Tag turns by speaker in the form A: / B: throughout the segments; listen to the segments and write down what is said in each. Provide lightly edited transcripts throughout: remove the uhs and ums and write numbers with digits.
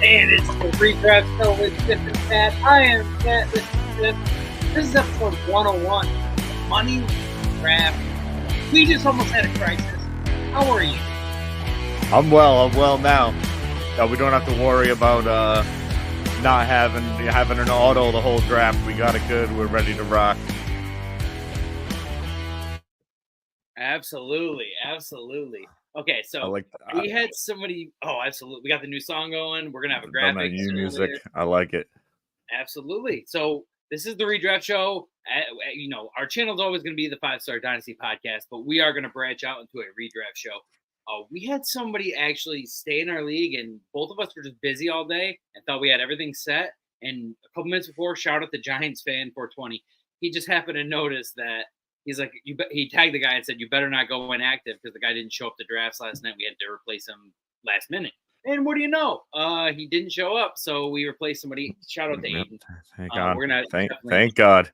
A: And it's the Redraft Show with Piff and Pat. I am Pat. This is Piff. This is episode 101. Money Draft. We just almost had a crisis. How are you?
B: I'm well now. We don't have to worry about not having an auto the whole draft. We got it good. We're ready to rock.
A: Absolutely. Okay, so we had somebody. Oh, absolutely. We got the new song going. We're gonna have a graphic.
B: New music. I like it.
A: Absolutely. So this is the Redraft Show. Our channel is always going to be the 5-Star Dynasty podcast, but we are going to branch out into a redraft show. We had somebody actually stay in our league, and both of us were just busy all day and thought we had everything set. And a couple minutes before, shout out the Giants fan 420. He just happened to notice that he's like, he tagged the guy and said, "You better not go inactive," because the guy didn't show up to drafts last night. We had to replace him last minute. And what do you know? He didn't show up, so we replaced somebody. Shout out to Aiden.
B: Thank God.
A: We're gonna
B: thank God.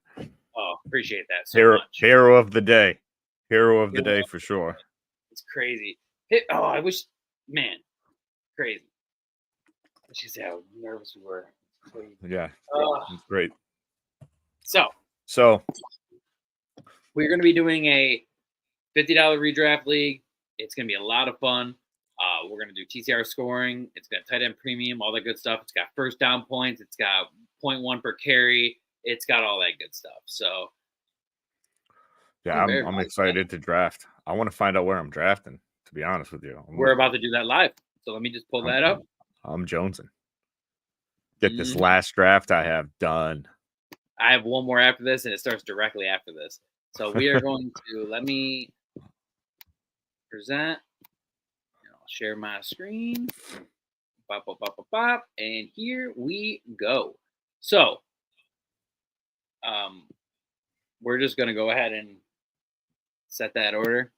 A: Oh, appreciate that so much.
B: Hero of the day. Hero of the day for sure.
A: It's crazy. I wish, man, crazy. Let's just say how nervous we were.
B: Yeah, it's great.
A: So we're going to be doing a $50 redraft league. It's going to be a lot of fun. We're going to do TCR scoring. It's got tight end premium, all that good stuff. It's got first down points. It's got 0.1 per carry. It's got all that good stuff. So,
B: yeah, I'm excited to draft. I want to find out where I'm drafting, to be honest with you.
A: We're about to do that live. So let me just pull that up.
B: I'm jonesing. Get this last draft I have done.
A: I have one more after this, and it starts directly after this. So we are going to, let me present. I'll share my screen. Bop, and here we go. So, we're just going to go ahead and set that order.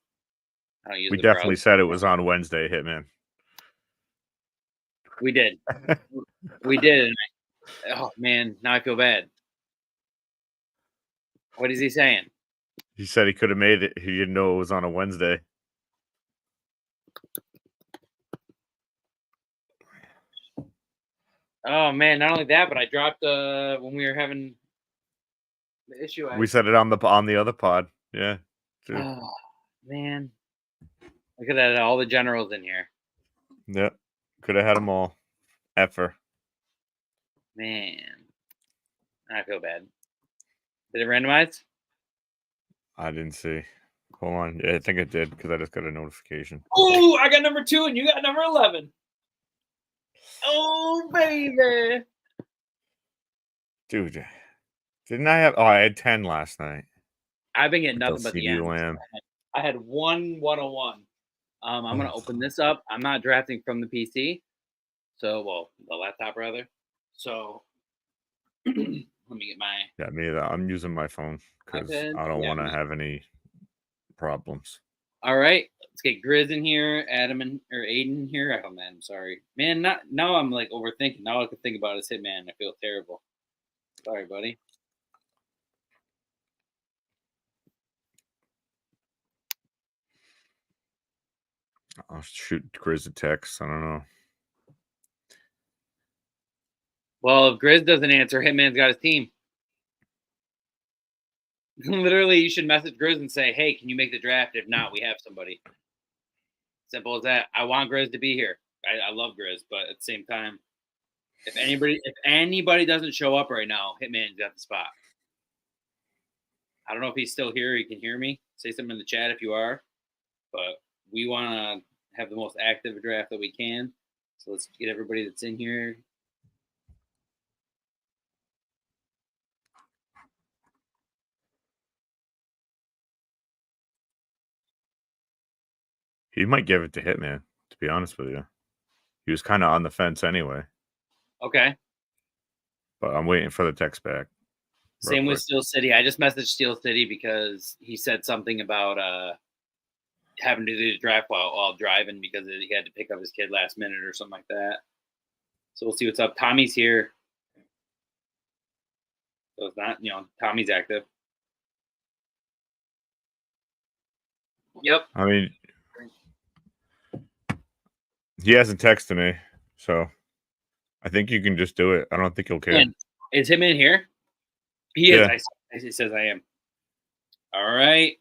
B: We definitely said it was on Wednesday, Hitman.
A: We did. We did. And oh, man, now I feel bad. What is he saying?
B: He said he could have made it. He didn't know it was on a Wednesday.
A: Oh, man, not only that, but I dropped when we were having the issue.
B: We said it on the other pod. Yeah.
A: True. Oh, man. Look at that. All the generals in here.
B: Yep. Could have had them all. Effer.
A: Man. I feel bad. Did it randomize?
B: I didn't see. Hold on. Yeah, I think it did because I just got a notification.
A: Oh, I got number 2 and you got number 11. Oh, baby.
B: Dude. Didn't I have... Oh, I had 10 last night.
A: I've been getting nothing but the end. I had 101. I'm going to open this up. I'm not drafting from the PC. So, the laptop rather. So, let me get my...
B: Yeah, me either. I'm using my phone because I don't want to have any problems.
A: All right. Let's get Grizz in here, Aiden here. Oh, man, I'm sorry. Man, now I'm like overthinking. Now all I can think about is Hitman. I feel terrible. Sorry, buddy.
B: I'll shoot Grizz a text. I don't know.
A: Well, if Grizz doesn't answer, Hitman's got his team. Literally, you should message Grizz and say, "Hey, can you make the draft? If not, we have somebody." Simple as that. I want Grizz to be here. I love Grizz, but at the same time, if anybody doesn't show up right now, Hitman's got the spot. I don't know if he's still here. He can hear me. Say something in the chat if you are. But we want to have the most active draft that we can. So let's get everybody that's in here.
B: He might give it to Hitman, to be honest with you. He was kind of on the fence anyway.
A: Okay.
B: But I'm waiting for the text back.
A: Same with Steel City. I just messaged Steel City because he said something about having to do the draft while driving because he had to pick up his kid last minute or something like that. So we'll see what's up. Tommy's here. So it's not, Tommy's active. Yep.
B: I mean, he hasn't texted me, so I think you can just do it. I don't think he'll care.
A: And is him in here? He is.
B: Yeah.
A: It says I am. All right.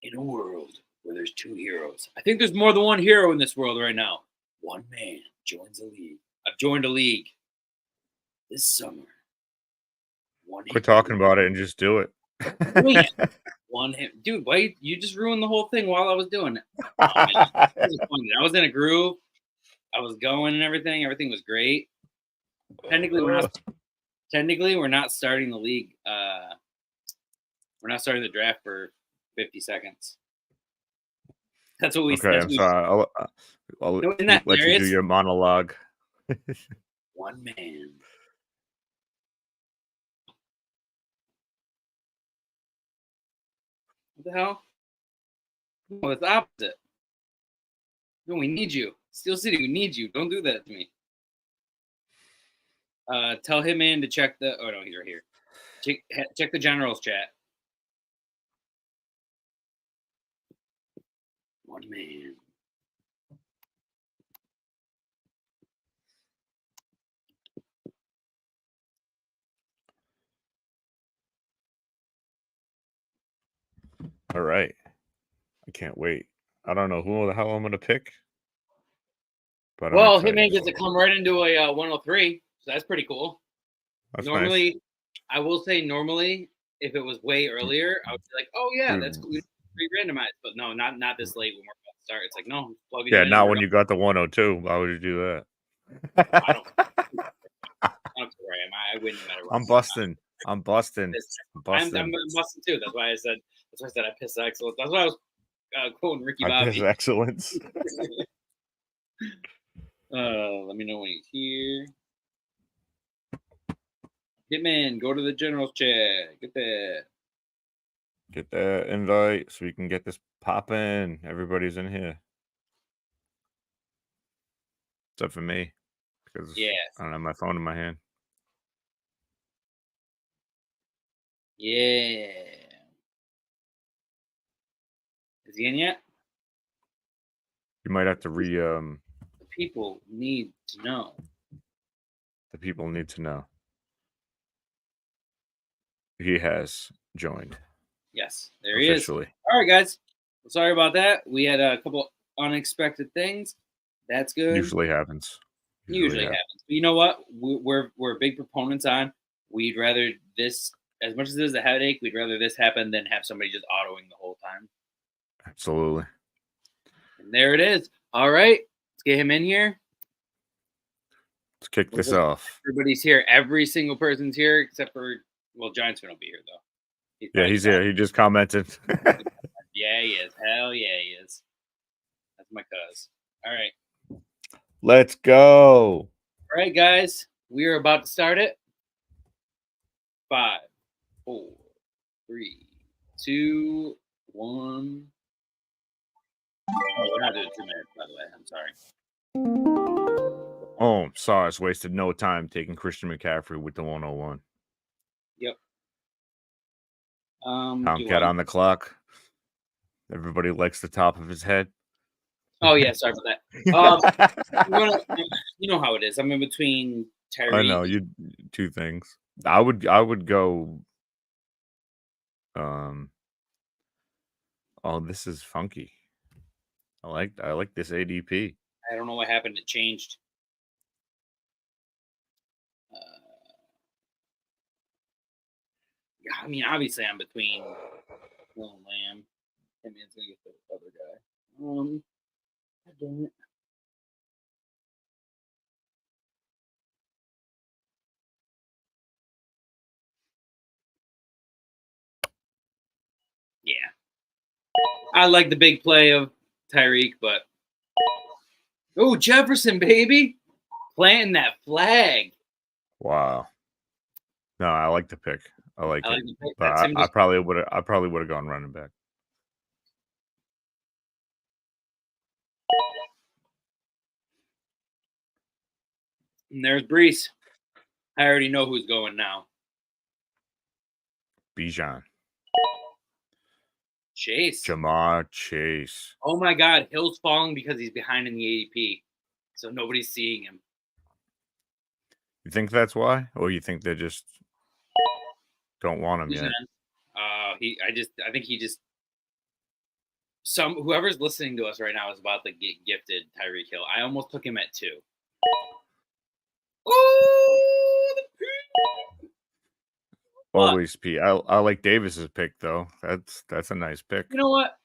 A: In a world where there's two heroes, I think there's more than one hero in this world right now. One man joins a league. I've joined a league this summer.
B: Quit talking about it and just do it.
A: Wait, dude, why you just ruined the whole thing while I was doing it? Oh, man. I was in a groove. I was going and everything. Everything was great. Technically, we're not starting the league. We're not starting the draft for 50 seconds. That's what we said.
B: Okay, I'm sorry. I'll let you do your monologue.
A: One man. What the hell? No, it's the opposite. No, we need you. Steel City, we need you. Don't do that to me. Tell him in to check the. Oh no, he's right here. Check the generals chat. One man.
B: All right. I can't wait. I don't know who the hell I'm going to pick. But
A: Hitman gets to come right into a 103. So that's pretty cool.
B: That's
A: normally,
B: nice.
A: I will say normally, if it was way earlier, I would be like, oh, yeah, that's cool. Re-randomized. But no, not this late when we're about to start. It's like, no. Plug it in.
B: Not when you got the 102. Why would you do that?
A: I don't care where I am. I win no matter what.
B: I'm busting. I'm busting.
A: I'm busting too. That's why I said I piss excellence. That's why I was quoting Ricky Bobby.
B: Piss excellence.
A: Let me know when he's here. Hitman, go to the generals chat. Get
B: that invite so we can get this popping. Everybody's in here. Except for me. Because I don't have my phone in my hand.
A: Yeah. Is he in yet?
B: You might have to
A: The people need to know.
B: The people need to know. He has joined.
A: Yes, there he is. All right, guys. Sorry about that. We had a couple unexpected things. That's good.
B: Usually happens.
A: Usually happens. But you know what? We're big proponents on. We'd rather this, as much as it is a headache, we'd rather this happen than have somebody just autoing the whole time.
B: Absolutely.
A: And there it is. All right. Let's get him in here.
B: Let's kick this off.
A: Everybody's here. Every single person's here except for, Giants fan will be here, though.
B: He's here. He just commented.
A: Yeah, he is. Hell yeah, he is. That's my cuz. All right.
B: Let's go.
A: All right, guys. We are about to start it. 5, 4, 3, 2, 1. Oh, we're not doing 2 minutes, by the way. I'm sorry.
B: Oh, SARS wasted no time taking Christian McCaffrey with the 101.
A: Yep.
B: Get on the clock. Everybody likes the top of his head.
A: Oh yeah, sorry about that. You know how it is. I'm in between Terry.
B: I know you. 2 things. I would go. Oh, this is funky. I like this ADP.
A: I don't know what happened. It changed. I mean, obviously, I'm between Will and Lamb. Hitman's gonna get the other guy. God damn it. Yeah. I like the big play of Tyreek, but Jefferson, baby. Planting that flag.
B: Wow. No, I like the pick. I like it. But I probably would have gone running back.
A: And there's Brees. I already know who's going now.
B: Bijan.
A: Chase.
B: Jamar Chase.
A: Oh my God, Hill's falling because he's behind in the ADP. so nobody's seeing him.
B: You think that's why, or you think they just don't want him yet?
A: I think he just whoever's listening to us right now is about to get gifted Tyreek Hill. I almost took him at 2. Oh, the pick.
B: Always P. I like Davis's pick though. That's a nice pick.
A: You know what?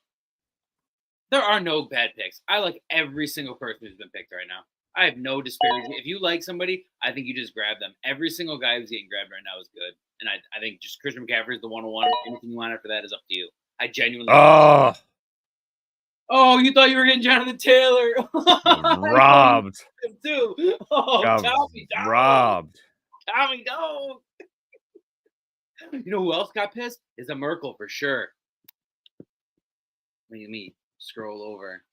A: There are no bad picks. I like every single person who's been picked right now. I have no disparity. If you like somebody, I think you just grab them. Every single guy who's getting grabbed right now is good. And I think just Christian McCaffrey is the 101. Anything you want after that is up to you. I genuinely. Oh, you thought you were getting Jonathan Taylor.
B: Robbed.
A: Him too. Oh, Tommy dog.
B: Robbed.
A: Tommy dog. You know who else got pissed? Is a Merkel for sure. Let me scroll over.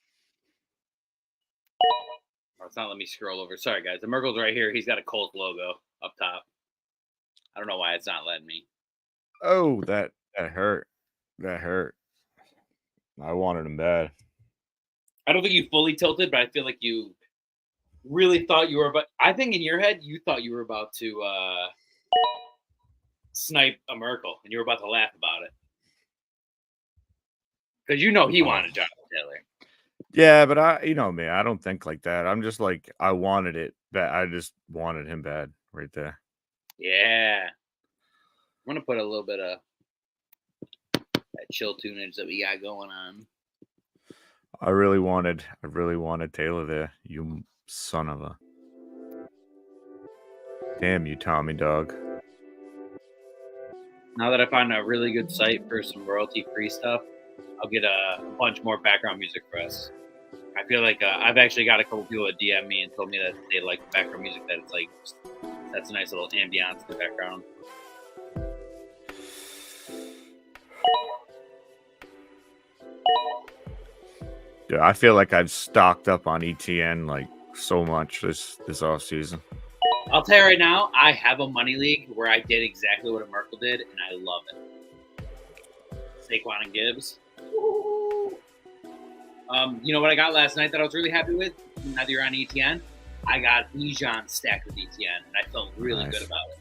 A: Oh, it's not letting me scroll over. Sorry, guys. The Merkel's right here. He's got a Colts logo up top. I don't know why it's not letting me.
B: Oh, that hurt. That hurt. I wanted him bad.
A: I don't think you fully tilted, but I feel like you really thought you were about. I think in your head, you thought you were about to snipe a Merkel, and you were about to laugh about it. Because you know he wanted Jonathan Taylor.
B: Yeah, but you know me, I don't think like that. I'm just like, I wanted it. I just wanted him bad right there.
A: Yeah. I'm going to put a little bit of that chill tunage that we got going on.
B: I really wanted Taylor there. You son of a. Damn you, Tommy dog.
A: Now that I find a really good site for some royalty-free stuff, I'll get a bunch more background music for us. I feel like I've actually got a couple people that DM me and told me that they like the background music, that it's like, that's a nice little ambiance in the background.
B: Dude, I feel like I've stocked up on ETN like so much this off season.
A: I'll tell you right now, I have a money league where I did exactly what a Merkel did, and I love it. Saquon and Gibbs. You know what I got last night that I was really happy with? Now that you're on ETN, I got Bijan stacked with ETN, and I felt really good about it.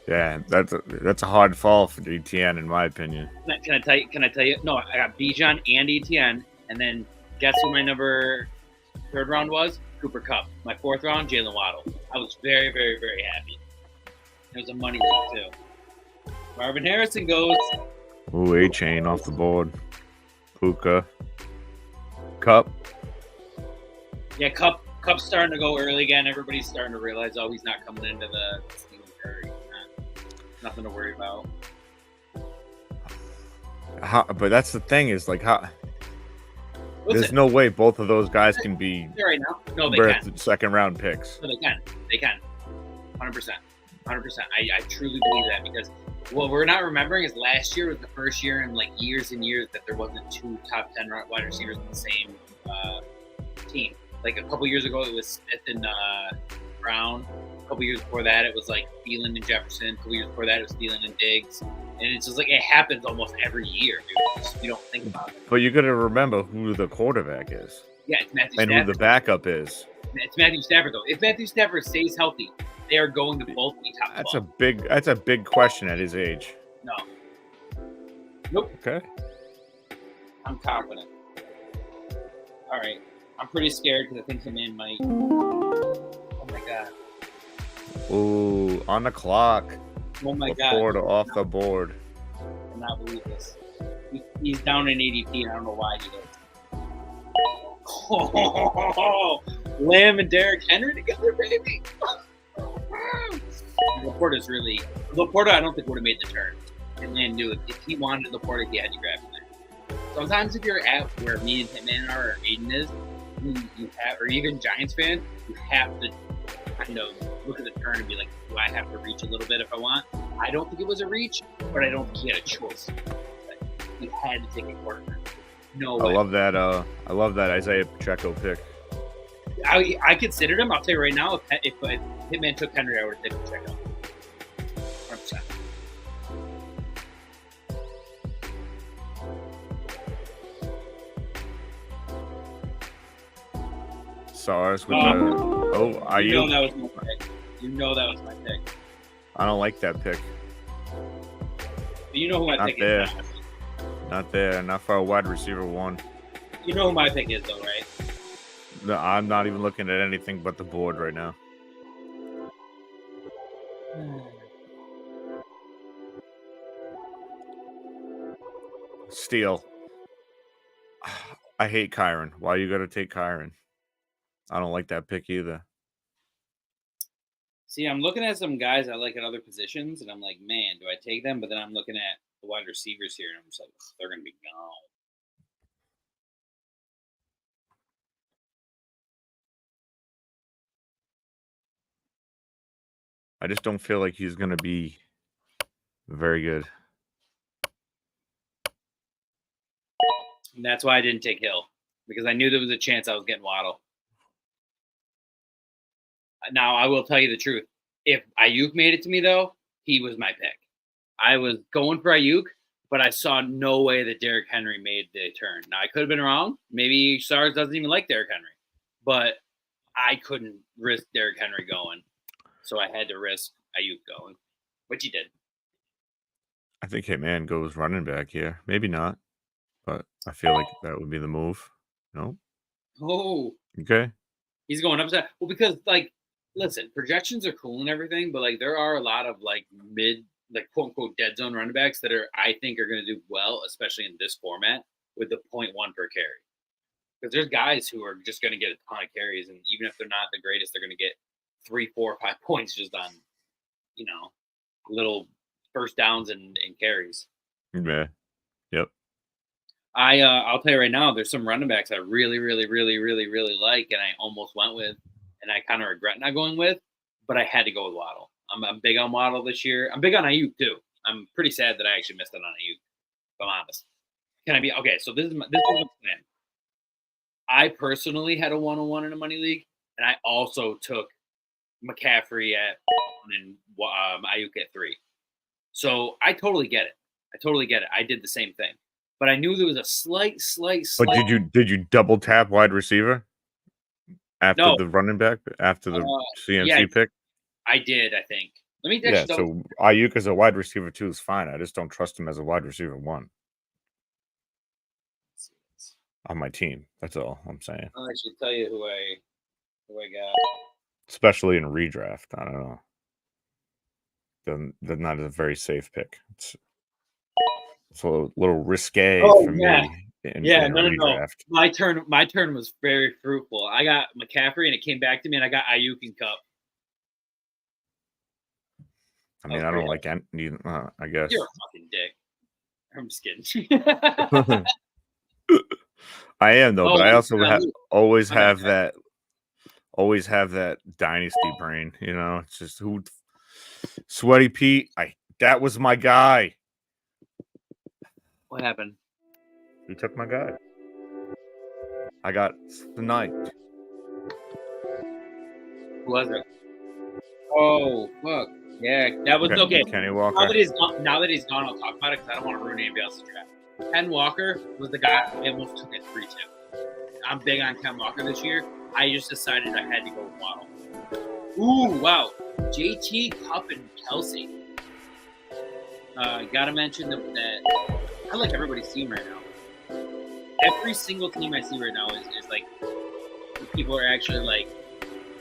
B: Yeah, that's a hard fall for ETN in my opinion.
A: Can I tell you? No, I got Bijan and ETN, and then guess who my third round was? Cooper Kupp. My fourth round, Jalen Waddle. I was very, very, very happy. It was a money league too. Marvin Harrison goes.
B: Ooh, A-Chain off the board. Puka. Kupp.
A: Yeah, Kupp's starting to go early again. Everybody's starting to realize, oh, he's not coming into the Steelers hurry. Nothing to worry about.
B: But that's the thing is, like, there's no way both of those guys can be
A: right now. No, they can.
B: Second round picks.
A: No, they can. They can. 100%. 100%. I truly believe that, because what we're not remembering is last year was the first year in like years and years that there wasn't 2 top 10 wide receivers on the same team. Like a couple years ago, it was Smith and Brown. A couple years before that, it was like Thielen and Jefferson. A couple years before that, it was Thielen and Diggs. And it's just like it happens almost every year, dude. You don't think about it.
B: But you got to remember who the quarterback is.
A: Yeah, it's Matthew
B: Stafford. And who the backup is.
A: It's Matthew Stafford, though. If Matthew Stafford stays healthy, they are going to both be top 12.
B: That's a big question at his age.
A: No. Nope.
B: Okay.
A: I'm confident. All right. I'm pretty scared because I think the man might. Oh my god.
B: Ooh, on the clock.
A: Oh my god.
B: Board off the board.
A: I cannot believe this. He's down in ADP, and I don't know why he is. Oh, Lamb and Derrick Henry together, baby. Laporta, I don't think would have made the turn. And Lamb knew it. If he wanted Laporta, he had to grab him there. Sometimes if you're at where me and Hitman are, or Aiden is, you have, or even Giants fan, you have to kind of look at the turn and be like, do I have to reach a little bit if I want? I don't think it was a reach, but I don't think he had a choice. He had to take a quarterback. No way.
B: I love that Isaiah Pacheco pick.
A: I considered him. I'll tell you right now, if Hitman took Henry, I would have taken Pacheco. 100%.
B: SARS with the
A: You know
B: Ayuk.
A: that was my pick. You know that was my pick.
B: I don't like that pick.
A: But you know who my
B: Not
A: pick
B: there.
A: is now.
B: Not there. Not for a wide receiver one.
A: You know who my pick is, though, right?
B: No, I'm not even looking at anything but the board right now. Steal. I hate Kyron. Why you got to take Kyron? I don't like that pick either.
A: See, I'm looking at some guys I like at other positions, and I'm like, man, do I take them? But then I'm looking at the wide receivers here, and I'm just like, they're going to be gone.
B: I just don't feel like he's going to be very good.
A: And that's why I didn't take Hill, because I knew there was a chance I was getting Waddle. Now, I will tell you the truth. If Ayuk made it to me, though, he was my pick. I was going for Ayuk, but I saw no way that Derrick Henry made the turn. Now, I could have been wrong. Maybe SARS doesn't even like Derrick Henry. But I couldn't risk Derrick Henry going. So I had to risk Ayuk going, which he did.
B: I think Hitman goes running back here. Maybe not, but I feel like that would be the move. No?
A: Oh,
B: Okay.
A: he's going upside. Well, because, like, listen, projections are cool and everything, but, like, there are a lot of, like, mid, like, quote-unquote dead zone running backs that I think are going to do well, especially in this format, with the 0.1 per carry. Because there's guys who are just going to get a ton of carries, and even if they're not the greatest, they're going to get 3, 4, 5 points just on, little first downs and carries.
B: Yeah. Yep.
A: I'll tell you right now, there's some running backs I really, really, really, really, really like, and I almost went with, and I kind of regret not going with, but I had to go with Waddle. I'm big on Waddle this year. I'm big on Ayuk too. I'm pretty sad that I actually missed it on Ayuk, if I'm honest. Can I be okay? So this is my plan. I personally had a 1-on-1 in a money league, and I also took McCaffrey at 1 and Ayuk at 3. So I totally get it. I did the same thing, but I knew there was a slight.
B: But did you double tap wide receiver after the running back after the CMC pick?
A: I did. I think. Let me.
B: Yeah. So Ayuk as a wide receiver 2 is fine. I just don't trust him as a wide receiver 1 on my team. That's all I'm saying.
A: I'll actually tell you who I got.
B: Especially in a redraft. I don't know. They're not a very safe pick. It's a little risque for me.
A: No. My turn was very fruitful. I got McCaffrey, and it came back to me, and I got Ayuk and Cup.
B: I mean, I don't like any. I guess
A: you're a fucking dick. I'm just kidding.
B: I am though, but I also always have that dynasty brain. It's just Sweaty Pete. That was my guy.
A: What happened?
B: He took my guy. I got the night.
A: Who was it? Oh fuck! Yeah, that was okay.
B: Kenny Walker.
A: Now that he's gone, I'll talk about it because I don't want to ruin anybody else's draft. Ken Walker was the guy I almost took at 3-2. I'm big on Ken Walker this year. I just decided I had to go with Waddle. Ooh, wow. JT, Cup, and Kelsey. Gotta mention that I like everybody's team right now. Every single team I see right now is like people are actually like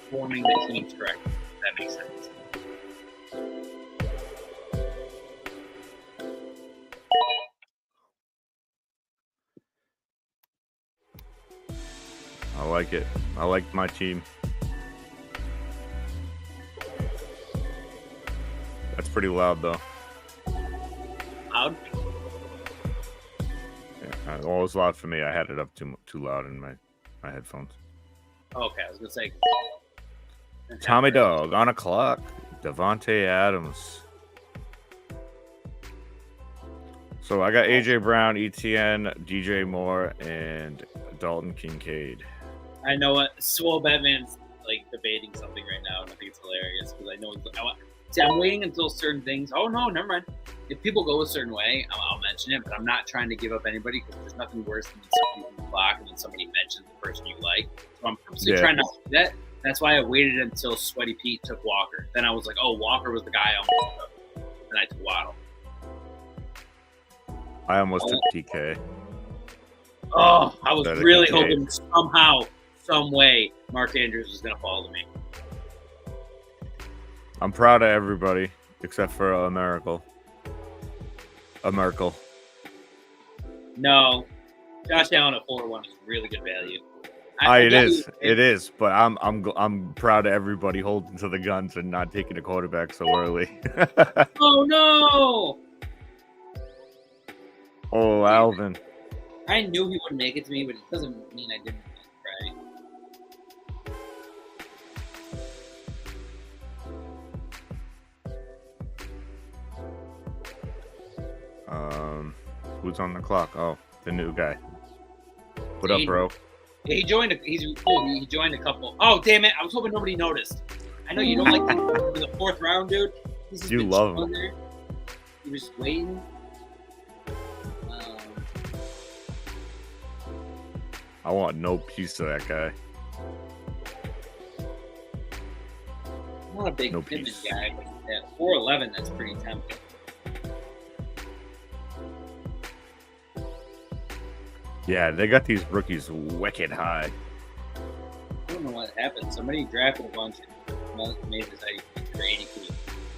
A: forming the teams correctly. If that makes sense.
B: I like it. I like my team. That's pretty loud, though.
A: Loud?
B: Yeah, it was loud for me. I had it up too loud in my headphones.
A: Okay, I was gonna say.
B: Tommy Dog on a clock. Devontae Adams. So I got AJ Brown, ETN, DJ Moore, and Dalton Kincaid.
A: I know what Swole Batman's like debating something right now, and I think it's hilarious because I know See, I'm waiting until certain things. Oh no, never mind. If people go a certain way, I'll mention it. But I'm not trying to give up anybody because there's nothing worse than somebody on the clock and then somebody mentions the person you like. So I'm purposely trying not to do that. That's why I waited until Sweaty Pete took Walker. Then I was like, oh, Walker was the guy I almost took. Then I took Waddle.
B: I almost took TK.
A: Oh, I was really hoping somehow, some way, Mark Andrews was going to fall to me.
B: I'm proud of everybody except for a Miracle.
A: No, Josh Allen at 4-1 is really good value.
B: It is, but I'm proud of everybody holding to the guns and not taking a quarterback so early.
A: Oh no!
B: Oh, Alvin.
A: I knew he wouldn't make it to me, but it doesn't mean I didn't try.
B: Who's on the clock? Oh, the new guy. What up, bro?
A: Yeah, he joined. He's cool. He joined a couple. Oh, damn it! I was hoping nobody noticed. I know you don't like the 4th round, dude.
B: You love him.
A: There. He was waiting.
B: I want no piece of that guy.
A: I'm not a big Pittman guy, but at 4'11", that's pretty tempting.
B: Yeah, they got these rookies wicked high.
A: I don't know what happened. Somebody drafted a bunch and made this IDP for 80 feet.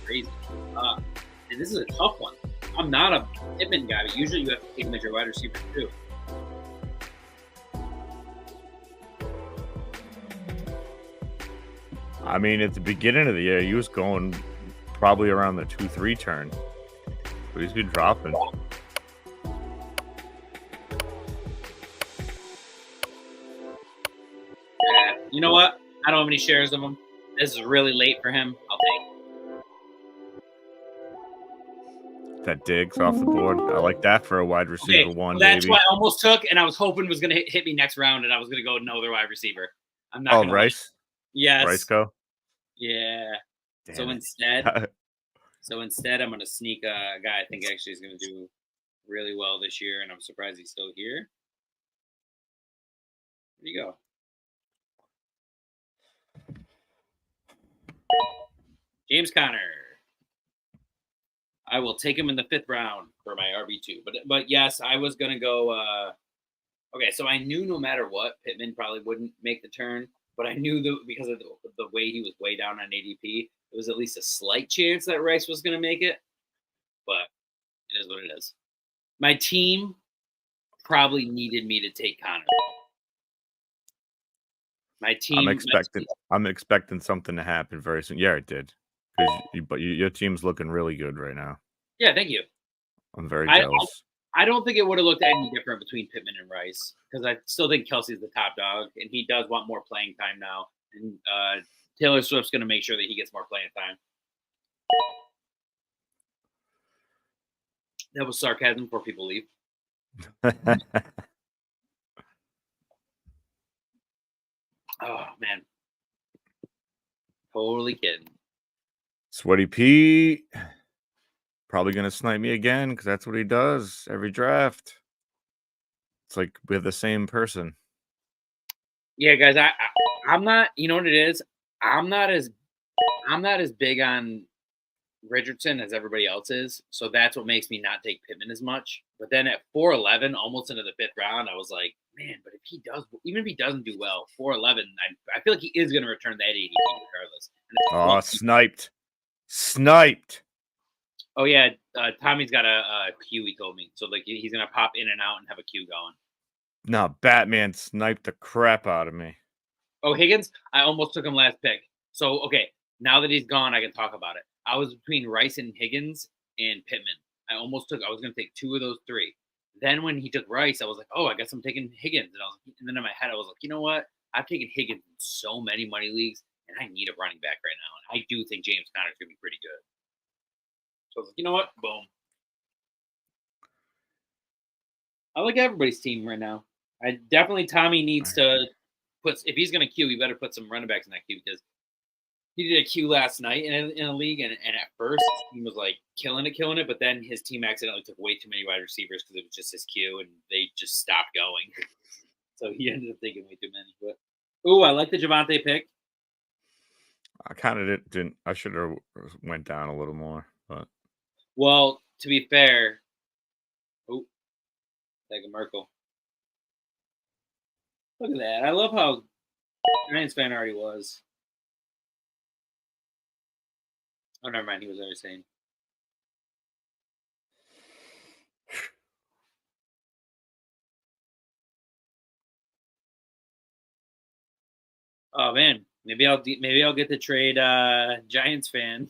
A: Crazy. And this is a tough one. I'm not a Pittman guy, but usually you have to take him as your wide receiver too.
B: I mean, at the beginning of the year, he was going probably around the 2-3 turn. But he's been dropping.
A: Yeah, you know what? I don't have any shares of him. This is really late for him. I'll take it.
B: That Diggs off the board. I like that for a wide receiver one.
A: That's what I almost took, and I was hoping was going to hit me next round, and I was going to go another wide receiver. I'm not.
B: Oh, Rice.
A: Yes.
B: Rice go.
A: Yeah.
B: Damn
A: so instead, I'm going to sneak a guy I think actually is going to do really well this year, and I'm surprised he's still here. There you go. James Conner. I will take him in the 5th round for my RB2. But yes, I was going to go okay, so I knew no matter what, Pittman probably wouldn't make the turn, but I knew because of the way he was way down on ADP, it was at least a slight chance that Rice was going to make it. But it is what it is. My team probably needed me to take Conner. My team.
B: I'm expecting something to happen very soon. Yeah, it did. But your team's looking really good right now.
A: Yeah, thank you.
B: I'm very jealous.
A: I don't think it would have looked any different between Pittman and Rice because I still think Kelsey's the top dog, and he does want more playing time now. And Taylor Swift's going to make sure that he gets more playing time. That was sarcasm before people leave. Oh, man. Totally kidding.
B: Sweaty Pete. Probably going to snipe me again because that's what he does every draft. It's like we have the same person.
A: Yeah, guys, I'm not, you know what it is? I'm not as big on Richardson as everybody else is. So that's what makes me not take Pittman as much. But then at 4'11", almost into the 5th round, I was like, man, but if he does, even if he doesn't do well, 4'11", I feel like he is going to return that ADP regardless.
B: Oh, sniped.
A: Oh, yeah. Tommy's got a queue, he told me. So, like, he's going to pop in and out and have a queue going.
B: No, Batman sniped the crap out of me.
A: Oh, Higgins? I almost took him last pick. So, okay, now that he's gone, I can talk about it. I was between Rice and Higgins and Pittman. I was going to take 2 of those 3. Then when he took Rice, I was like, oh, I guess I'm taking Higgins. And then in my head, I was like, you know what? I've taken Higgins in so many money leagues, and I need a running back right now. And I do think James Conner's going to be pretty good. So I was like, you know what? Boom. I like everybody's team right now. Tommy needs to if he's going to queue, he better put some running backs in that queue because he did a Q last night in a league, and at first his team was like killing it, but then his team accidentally took way too many wide receivers because it was just his Q, and they just stopped going. So he ended up taking way too many. But I like the Javonte pick.
B: I kind of didn't. I should have went down a little more, but
A: Well, to be fair, like a Merkel. Look at that! I love how Giants fan already was. Oh, never mind. He was already saying. Oh man, maybe I'll get to trade Giants fan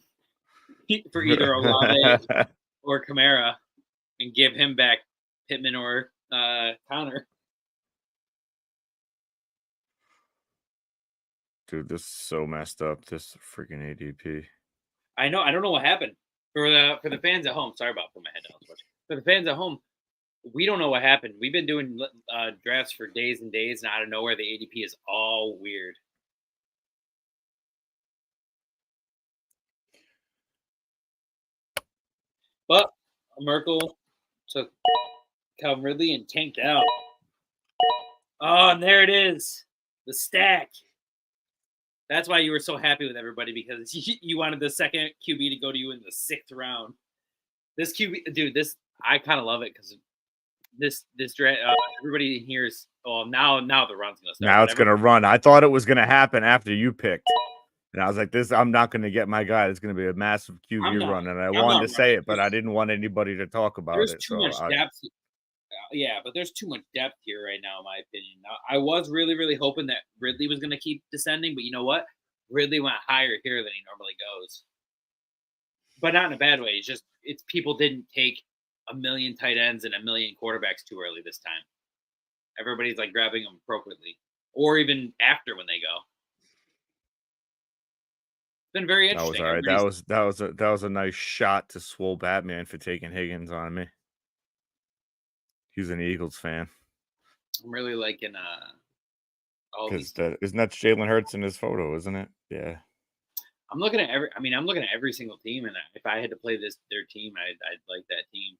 A: for either Olave or Kamara and give him back Pittman or Connor.
B: dude, this is so messed up. This freaking ADP.
A: I know. I don't know what happened for the fans at home. Sorry about putting my head down so much. For the fans at home, we don't know what happened. We've been doing drafts for days and days, and out of nowhere, the ADP is all weird. But Merkel took Calvin Ridley and tanked out. Oh, and there it is, the stack. That's why you were so happy with everybody, because you wanted the second QB to go to you in the 6th round. This QB, dude, I kind of love it because this draft, everybody in here is now the run's gonna start.
B: Now it's gonna run. I thought it was gonna happen after you picked, and I was like, "This, I'm not gonna get my guy. It's gonna be a massive QB run." And I wanted to say it, but I didn't want anybody to talk about it.
A: There's too much depth. Yeah, but there's too much depth here right now, in my opinion. Now, I was really, really hoping that Ridley was going to keep descending, but you know what? Ridley went higher here than he normally goes. But not in a bad way. It's people didn't take a million tight ends and a million quarterbacks too early this time. Everybody's like grabbing them appropriately, or even after when they go. It's been very interesting.
B: That was all right. That was a nice shot to Swole Batman for taking Higgins on me. He's an Eagles fan.
A: I'm really liking
B: isn't that Jalen Hurts in his photo, isn't it? Yeah.
A: I'm looking at every single team, and if I had to play their team, I'd like that team.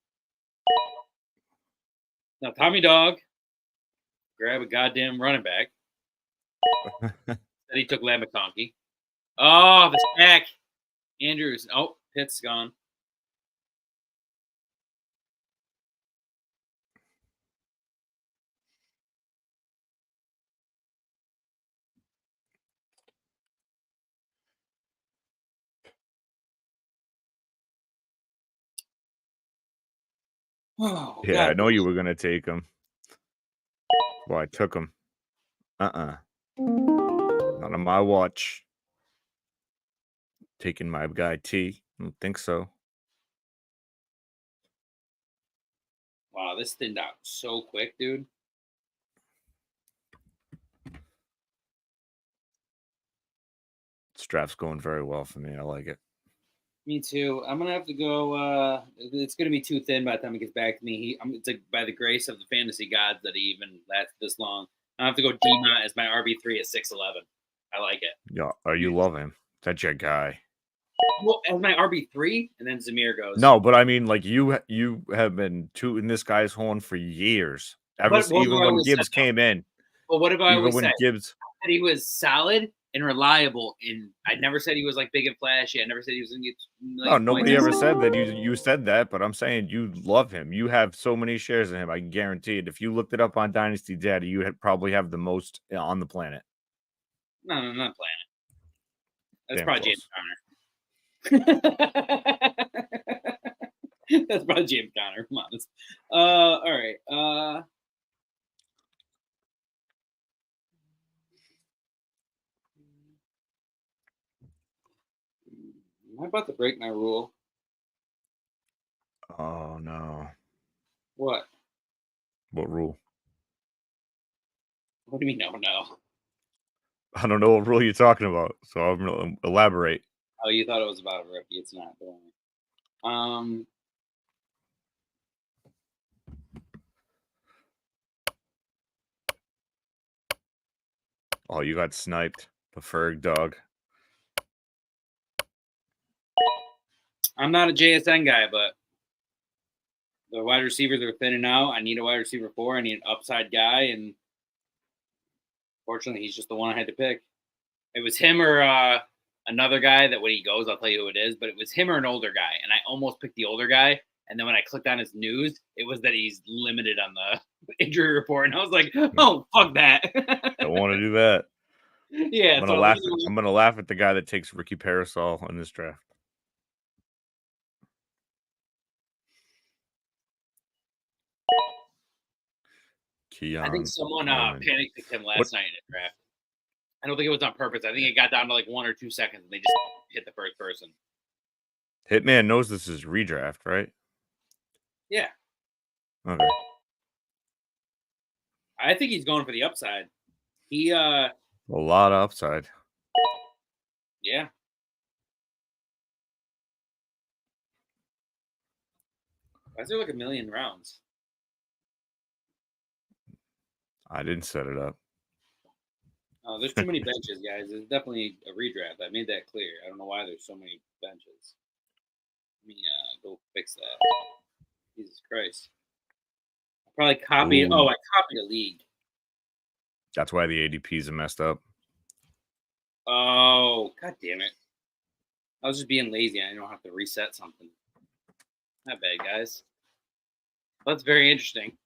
A: Now, Tommy Dog, grab a goddamn running back. Said he took Lamb McConkey. Oh, the stack. Andrews. Oh, Pitt's gone.
B: Oh, yeah, God, I know you were gonna take him. Well, I took him. Not on my watch. Taking my guy T. I don't think so.
A: Wow, this thinned out so quick, dude.
B: This draft's going very well for me. I like it.
A: Me too. I'm gonna have to go. It's gonna be too thin by the time it gets back to me. It's like by the grace of the fantasy gods that he even lasted this long. I have to go Dima as my RB3 at 6'11". I like it.
B: Yeah, you love him. That's your guy.
A: Well, as my RB3, and then Zamir goes.
B: No, but I mean, like you have been tooting this guy's horn for years. Even when Gibbs came in.
A: Well, what have I always said?
B: Gibbs,
A: I said he was solid and reliable, and I never said he was like big and flashy. I never said he was going to get.
B: No, nobody ever said that. You said that, but I'm saying you love him. You have so many shares of him. I can guarantee it. If you looked it up on Dynasty Data, you probably have the most on the planet.
A: No, not planet. That's probably James Conner. That's probably James Conner. I'm honest. All right. Am I about to break my rule?
B: Oh no.
A: What?
B: What rule?
A: What do you mean? No.
B: I don't know what rule you're talking about, so I'm gonna elaborate.
A: Oh, you thought it was about a rookie? It's not.
B: Oh, you got sniped. The Ferg dog.
A: I'm not a JSN guy, but the wide receivers are thinning out. I need a wide receiver 4. I need an upside guy, and fortunately, he's just the one I had to pick. It was him or another guy that when he goes, I'll tell you who it is, but it was him or an older guy, and I almost picked the older guy. And then when I clicked on his news, it was that he's limited on the injury report, and I was like, "Oh, fuck that!"
B: Don't want to do that.
A: Yeah,
B: I'm gonna laugh at the guy that takes Ricky Parasol in this draft.
A: I think someone panic picked him last night in the draft. I don't think it was on purpose. I think it got down to like 1 or 2 seconds, and they just hit the first person.
B: Hitman knows this is redraft, right?
A: Yeah.
B: Okay.
A: I think he's going for the upside. He
B: a lot of upside.
A: Yeah. Why is there like a million rounds?
B: I didn't set it up.
A: Oh, there's too many benches, guys. It's definitely a redraft. I made that clear. I don't know why there's so many benches. Let me go fix that. Jesus Christ. I probably copied.
B: Ooh.
A: Oh, I copied a league.
B: That's why the ADPs are messed up.
A: Oh, god damn it. I was just being lazy. I don't have to reset something. Not bad, guys. That's very interesting.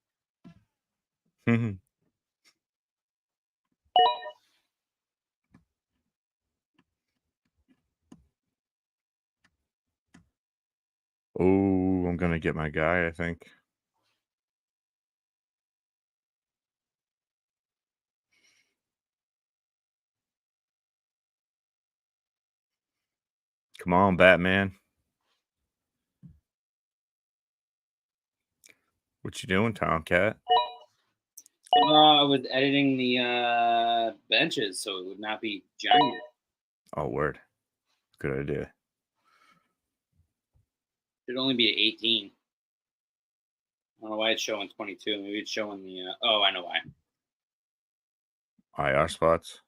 B: Oh, I'm gonna get my guy, I think. Come on, Batman. What you doing, Tomcat?
A: I was editing the benches so it would not be giant.
B: Oh, word. Good idea.
A: Should only be at 18. I don't know why it's showing 22. Maybe it's showing the. Oh, I know why.
B: IR spots.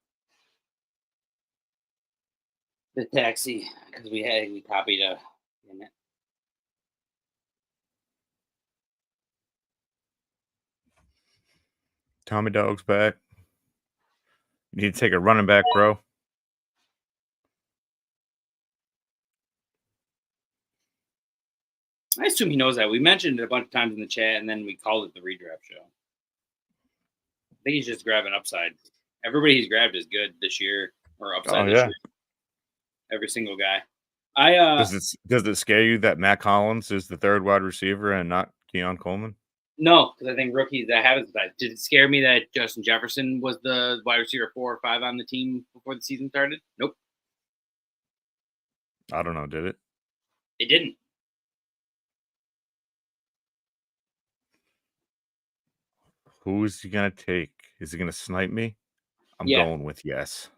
A: The taxi, because we copied a.
B: Tommy Dog's back. You need to take a running back, bro.
A: I assume he knows that. We mentioned it a bunch of times in the chat, and then we called it the redraft show. I think he's just grabbing upside. Everybody he's grabbed is good this year or upside this year. Every single guy.
B: Does it scare you that Matt Collins is the third wide receiver and not Keon Coleman?
A: No, because I think rookies that have it. Did it scare me that Justin Jefferson was the wide receiver 4 or 5 on the team before the season started? Nope.
B: I don't know. Did it?
A: It didn't.
B: Who is he gonna take? Is he gonna snipe me? I'm going with yes.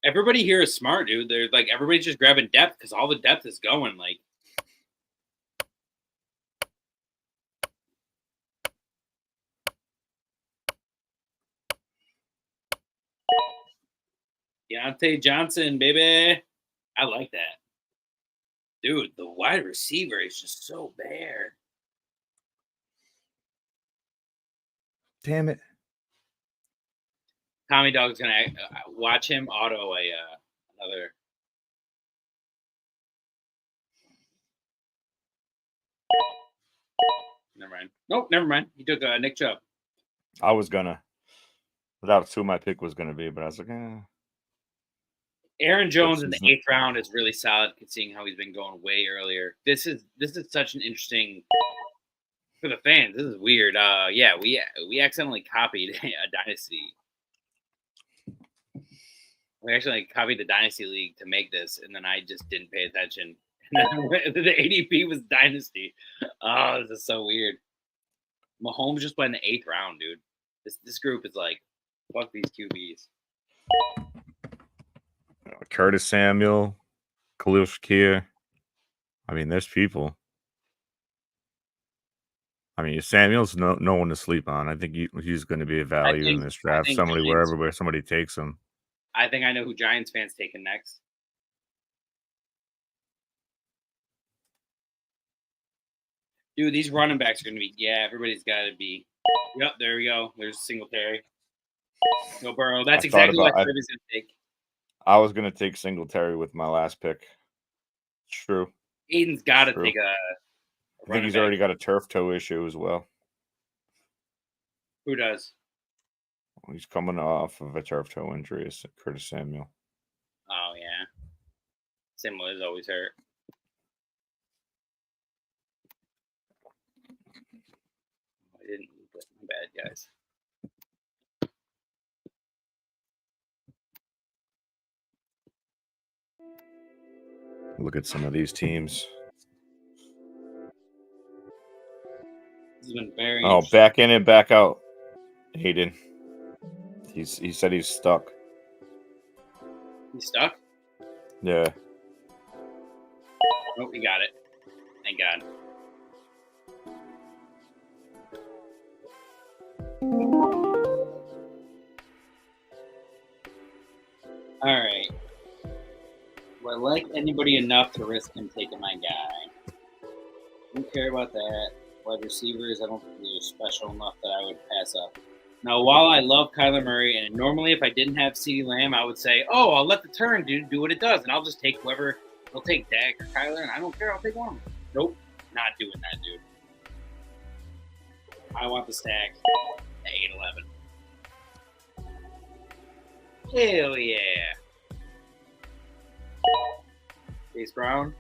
A: Everybody here is smart, dude. They're like everybody's just grabbing depth because all the depth is going. Like, Deontay Johnson, baby. I like that. Dude, the wide receiver is just so bare.
B: Damn it.
A: Tommy Dog's going to watch him auto another. Never mind. Nope, never mind. He took Nick Chubb.
B: I was going to. That was who my pick was going to be, but I was like,
A: Aaron Jones in the 8th round is really solid, seeing how he's been going way earlier. This is such an interesting for the fans. This is weird. Yeah, we accidentally copied a Dynasty. We actually copied the Dynasty League to make this, and then I just didn't pay attention. And then the ADP was Dynasty. Oh, this is so weird. Mahomes just went in the 8th round, dude. This group is like, fuck these QBs.
B: Curtis Samuel, Khalil Shakir. I mean, there's people. I mean, Samuel's no one to sleep on. I think he's going to be a value in this draft. Somebody where somebody takes him.
A: I think I know who Giants fans taking next. Dude, these running backs are going to be, everybody's got to be. Yep, there we go. There's Singletary. No Burrow. That's exactly what I was going to take.
B: I was going to take Singletary with my last pick. It's true.
A: Aiden's got to take a
B: I think he's already got a turf toe issue as well.
A: Who does?
B: He's coming off of a turf toe injury. It's Curtis Samuel.
A: Oh, yeah. Samuel is always hurt. I didn't. My bad, guys.
B: Look at some of these teams.
A: This has been very.
B: Oh, back in and back out. Hayden. He said he's stuck.
A: He's stuck?
B: Yeah.
A: Oh, he got it. Thank God. All right. Do I like anybody enough to risk him taking my guy? Don't care about that. Wide receivers, I don't think they're special enough that I would pass up. Now, while I love Kyler Murray, and normally if I didn't have CeeDee Lamb, I would say, oh, I'll let the turn do what it does, and I'll just take whoever. I'll take Dak or Kyler, and I don't care. I'll take one. Nope. Not doing that, dude. I want the stack at 8-11. Hell yeah. Chase Brown.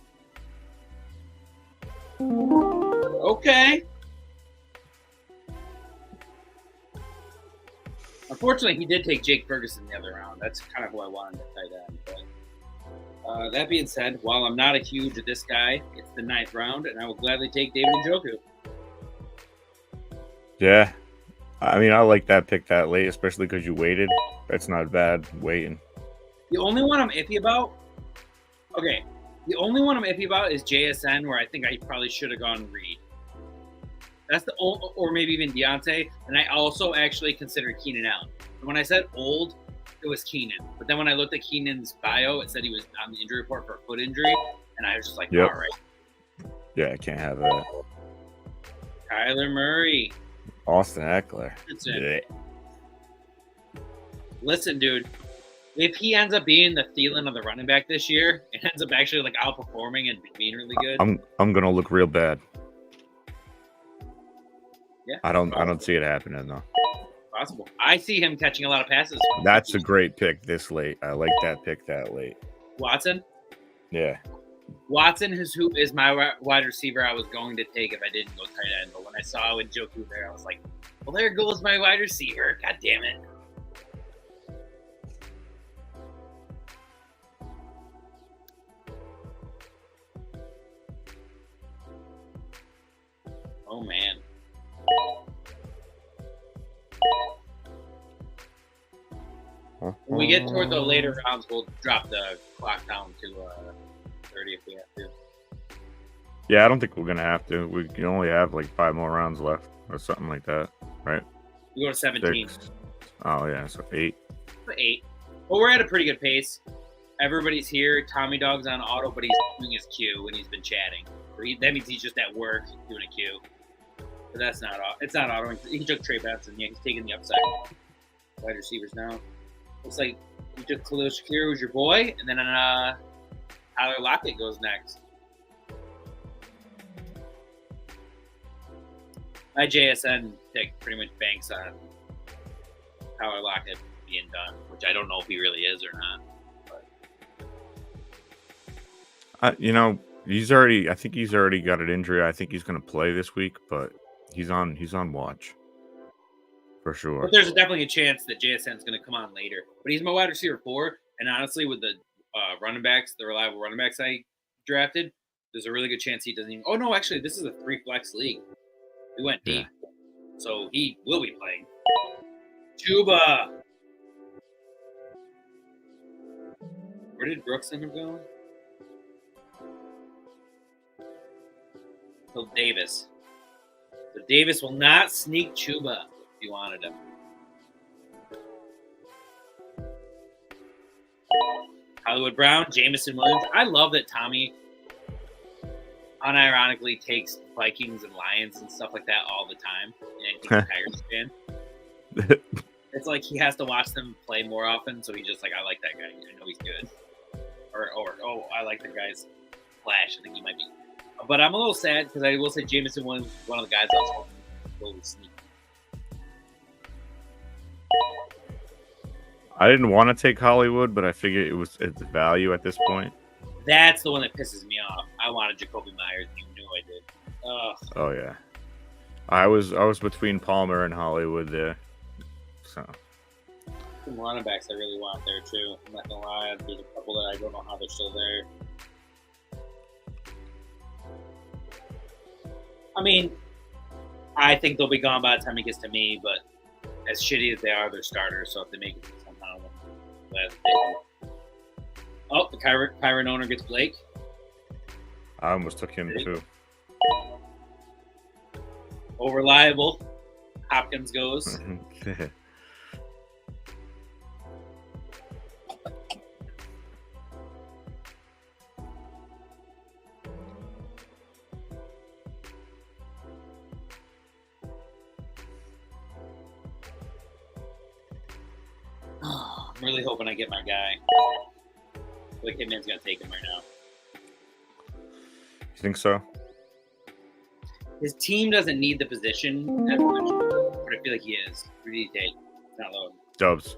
A: Okay. Unfortunately, he did take Jake Ferguson the other round. That's kind of who I wanted to tight end. But that being said, while I'm not a huge of this guy, it's the 9th round, and I will gladly take David Njoku.
B: Yeah. I mean, I like that pick that late, especially because you waited. That's not bad, waiting.
A: The only one I'm iffy about, the only one I'm iffy about is JSN, where I think I probably should have gone Reed. That's the old, or maybe even Deontay. And I also actually considered Keenan Allen. And when I said old, it was Keenan. But then when I looked at Keenan's bio, it said he was on the injury report for a foot injury. And I was just like, all right.
B: Yeah, I can't have that.
A: Kyler Murray.
B: Austin Eckler.
A: Yeah. Listen, dude. If he ends up being the Thielen of the running back this year, it ends up actually like outperforming and being really good.
B: I'm gonna look real bad.
A: Yeah.
B: I don't see it happening though.
A: Possible. I see him catching a lot of passes.
B: That's a great pick this late. I like that pick that late.
A: Watson?
B: Yeah.
A: Watson is my wide receiver I was going to take if I didn't go tight end. But when I saw Njoku there, I was like, well, there goes my wide receiver. God damn it. Oh, man. When we get toward the later rounds, we'll drop the clock down to 30 if we have to.
B: Yeah, I don't think we're going to have to. We can only have like 5 more rounds left or something like that, right?
A: We go to 17.
B: 6. Oh, yeah, so 8.
A: 8. Well, we're at a pretty good pace. Everybody's here. Tommy Dog's on auto, but he's doing his queue and he's been chatting. That means he's just at work doing a queue. But that's not auto. It's not auto. He took Trey Benson. Yeah, he's taking the upside. Wide receivers now. Looks like you took Khalil Shakir, who's your boy, and then Tyler Lockett goes next. My JSN pick pretty much banks on Tyler Lockett being done, which I don't know if he really is or not. But.
B: I think he's already got an injury. I think he's going to play this week, but he's on watch. For sure.
A: But there's definitely a chance that JSN is going to come on later. But he's my wide receiver 4. And honestly, with the running backs, the reliable running backs I drafted, there's a really good chance he doesn't even. Oh, no, actually, this is a 3-flex league. We went deep. Yeah. So he will be playing. Chuba. Where did Brooks end up going? So Davis. So Davis will not sneak Chuba. You wanted him. Hollywood Brown, Jamison Williams. I love that Tommy unironically takes Vikings and Lions and stuff like that all the time, and he's a Tigers fan. It's like he has to watch them play more often, so he's just like, I like that guy. I know he's good. Or I like the guy's flash. I think he might be. But I'm a little sad because I will say Jameson was one of the guys I was hoping to really sneak.
B: I didn't want to take Hollywood, but I figured it's value at this point.
A: That's the one that pisses me off. I wanted Jacoby Myers. You knew I did. Ugh.
B: Oh yeah, I was between Palmer and Hollywood there. So
A: some running backs I really want there too. I'm not gonna lie, there's a couple that I don't know how they're still there. I mean, I think they'll be gone by the time it gets to me, but as shitty as they are, they're starters, so if they make it somehow, that's big. Oh, the Kyron owner gets Blake.
B: I almost took him too.
A: Oh, reliable. Hopkins goes. I'm really hoping I get my guy. I feel like Hitman's going to take him right now.
B: You think so?
A: His team doesn't need the position as much, but I feel like he is. Who did he take? Not low.
B: Dubs.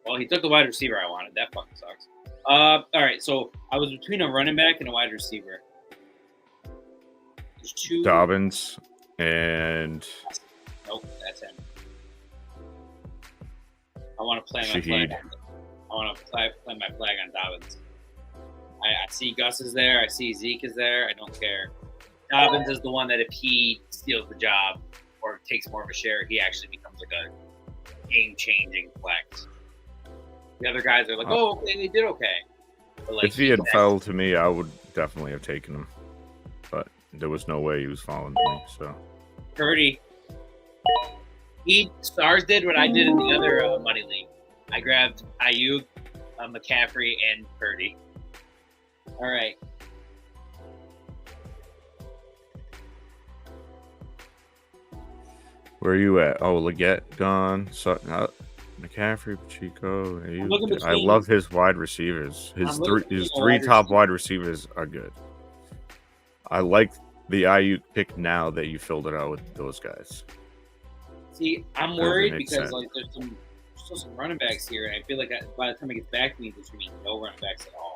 A: Well, he took the wide receiver I wanted. That fucking sucks. All right, so I was between a running back and a wide receiver. There's two.
B: Dobbins and...
A: Nope, that's him. I want to play my
B: Shaheed.
A: flag. I want to play my flag on Dobbins. I see Gus is there. I see Zeke is there. I don't care. Dobbins is the one that if he steals the job or takes more of a share, he actually becomes like a game-changing flex. The other guys are like, oh, okay, they did okay. But like,
B: if he had fell to me, I would definitely have taken him. But there was no way he was falling to me. So
A: Purdy. Stars did what I did in the other money league. I grabbed Ayuk, McCaffrey, and Purdy. All right.
B: where are you at? Oh, Leggett gone. So, McCaffrey, Pacheco. I love his wide receivers. His three top wide receivers are good. I like the Ayuk pick now that you filled it out with those guys.
A: See, I'm worried because like there's still some running backs here, and I feel like by the time it gets back to me, there's going to be no running backs at all.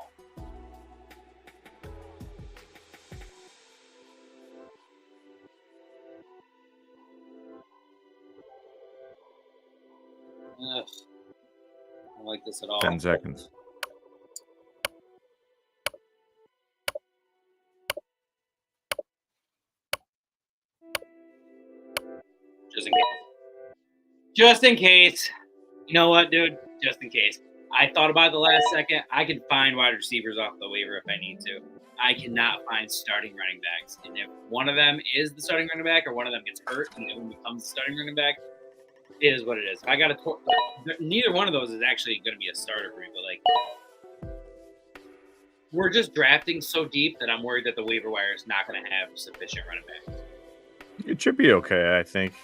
A: Ugh. I don't like this at all.
B: 10 seconds.
A: Just in case. You know what, dude? Just in case. I thought about it the last second. I can find wide receivers off the waiver if I need to. I cannot find starting running backs. And if one of them is the starting running back or one of them gets hurt and the other one becomes the starting running back, it is what it is. If I got neither one of those is actually going to be a starter for me, but like, we're just drafting so deep that I'm worried that the waiver wire is not going to have sufficient running backs.
B: It should be okay, I think.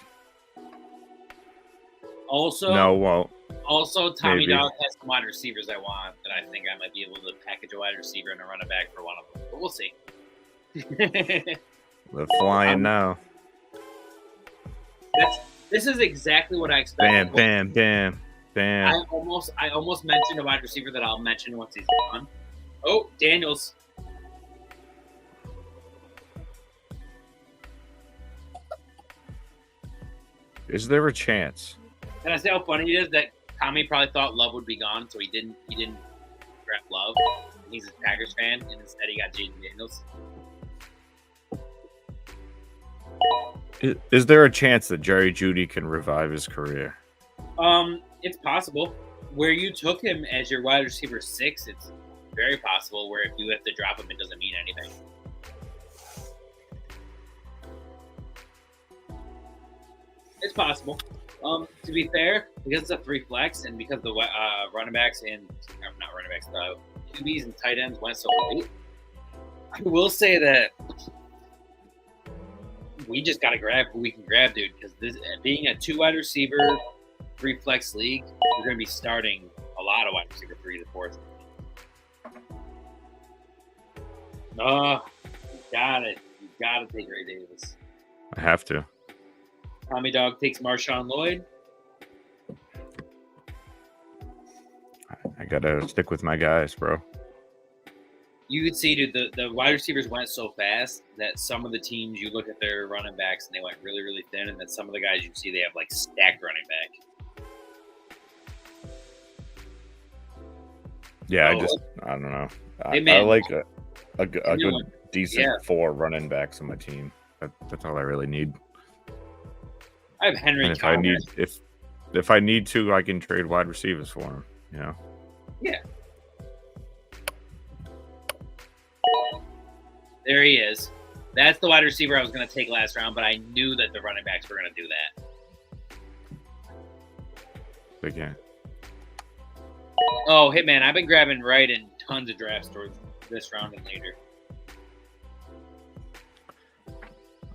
A: Also,
B: no, it won't.
A: Also, Tommy
B: Maybe.
A: Dog has some wide receivers I want that I think I might be able to package a wide receiver and a running back for one of them. But we'll see.
B: They're flying now.
A: This is exactly what I expected.
B: Bam.
A: I almost mentioned a wide receiver that I'll mention once he's gone. Oh, Daniels.
B: Is there a chance?
A: Can I say how funny it is that Tommy probably thought Love would be gone, so he didn't draft Love. He's a Packers fan, and instead he got Jaden Daniels.
B: Is there a chance that Jerry Jeudy can revive his career?
A: It's possible. Where you took him as your wide receiver 6, it's very possible. Where if you have to drop him, it doesn't mean anything. It's possible. To be fair, because it's a 3 flex and because the running backs and not running backs, the QBs and tight ends went so late, I will say that We just got to grab who we can grab, dude, because this being a 2 wide receiver, 3 flex league, we're going to be starting a lot of wide receiver 3 to 4. Oh, you got it. You got to take Ray Davis.
B: I have to.
A: Tommy Dog takes Marshawn Lloyd.
B: I got to stick with my guys, bro.
A: You could see, dude, the wide receivers went so fast that some of the teams, you look at their running backs and they went really, really thin. And then some of the guys you see, they have like stacked running back.
B: Yeah, I don't know. I like a good, decent 4 running backs on my team. That's all I really need.
A: I have Henry.
B: And if I need to, I can trade wide receivers for him. You know.
A: Yeah. There he is. That's the wide receiver I was going to take last round, but I knew that the running backs were going to do that.
B: They can't.
A: Oh, Hitman, I've been grabbing right in tons of drafts towards this round and later.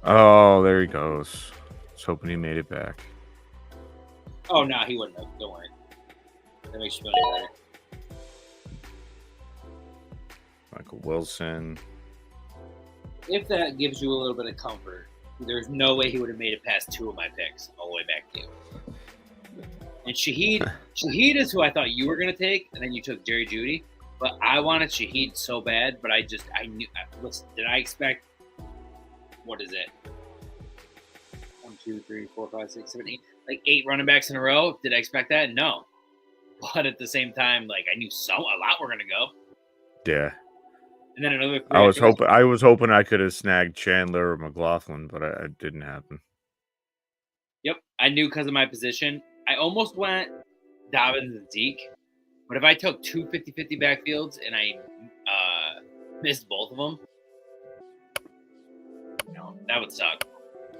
B: Oh, there he goes. I was hoping he made it back.
A: Oh, no, he wouldn't have. Don't worry. That makes you feel any better.
B: Michael Wilson.
A: If that gives you a little bit of comfort, there's no way he would have made it past 2 of my picks all the way back to you. And Shaheed is who I thought you were going to take, and then you took Jerry Jeudy. But I wanted Shaheed so bad, but I knew. Listen, did I expect, what is it? 1, 2, 3, 4, 5, 6, 7, 8. Like 8 running backs in a row. Did I expect that? No. But at the same time, like I knew a lot were going to go.
B: Yeah.
A: And then another.
B: I was hoping I could have snagged Chandler or McLaughlin, but it didn't happen.
A: Yep, I knew because of my position. I almost went Dobbins and Zeke, but if I took 2 50-50 backfields and I missed both of them, that would suck.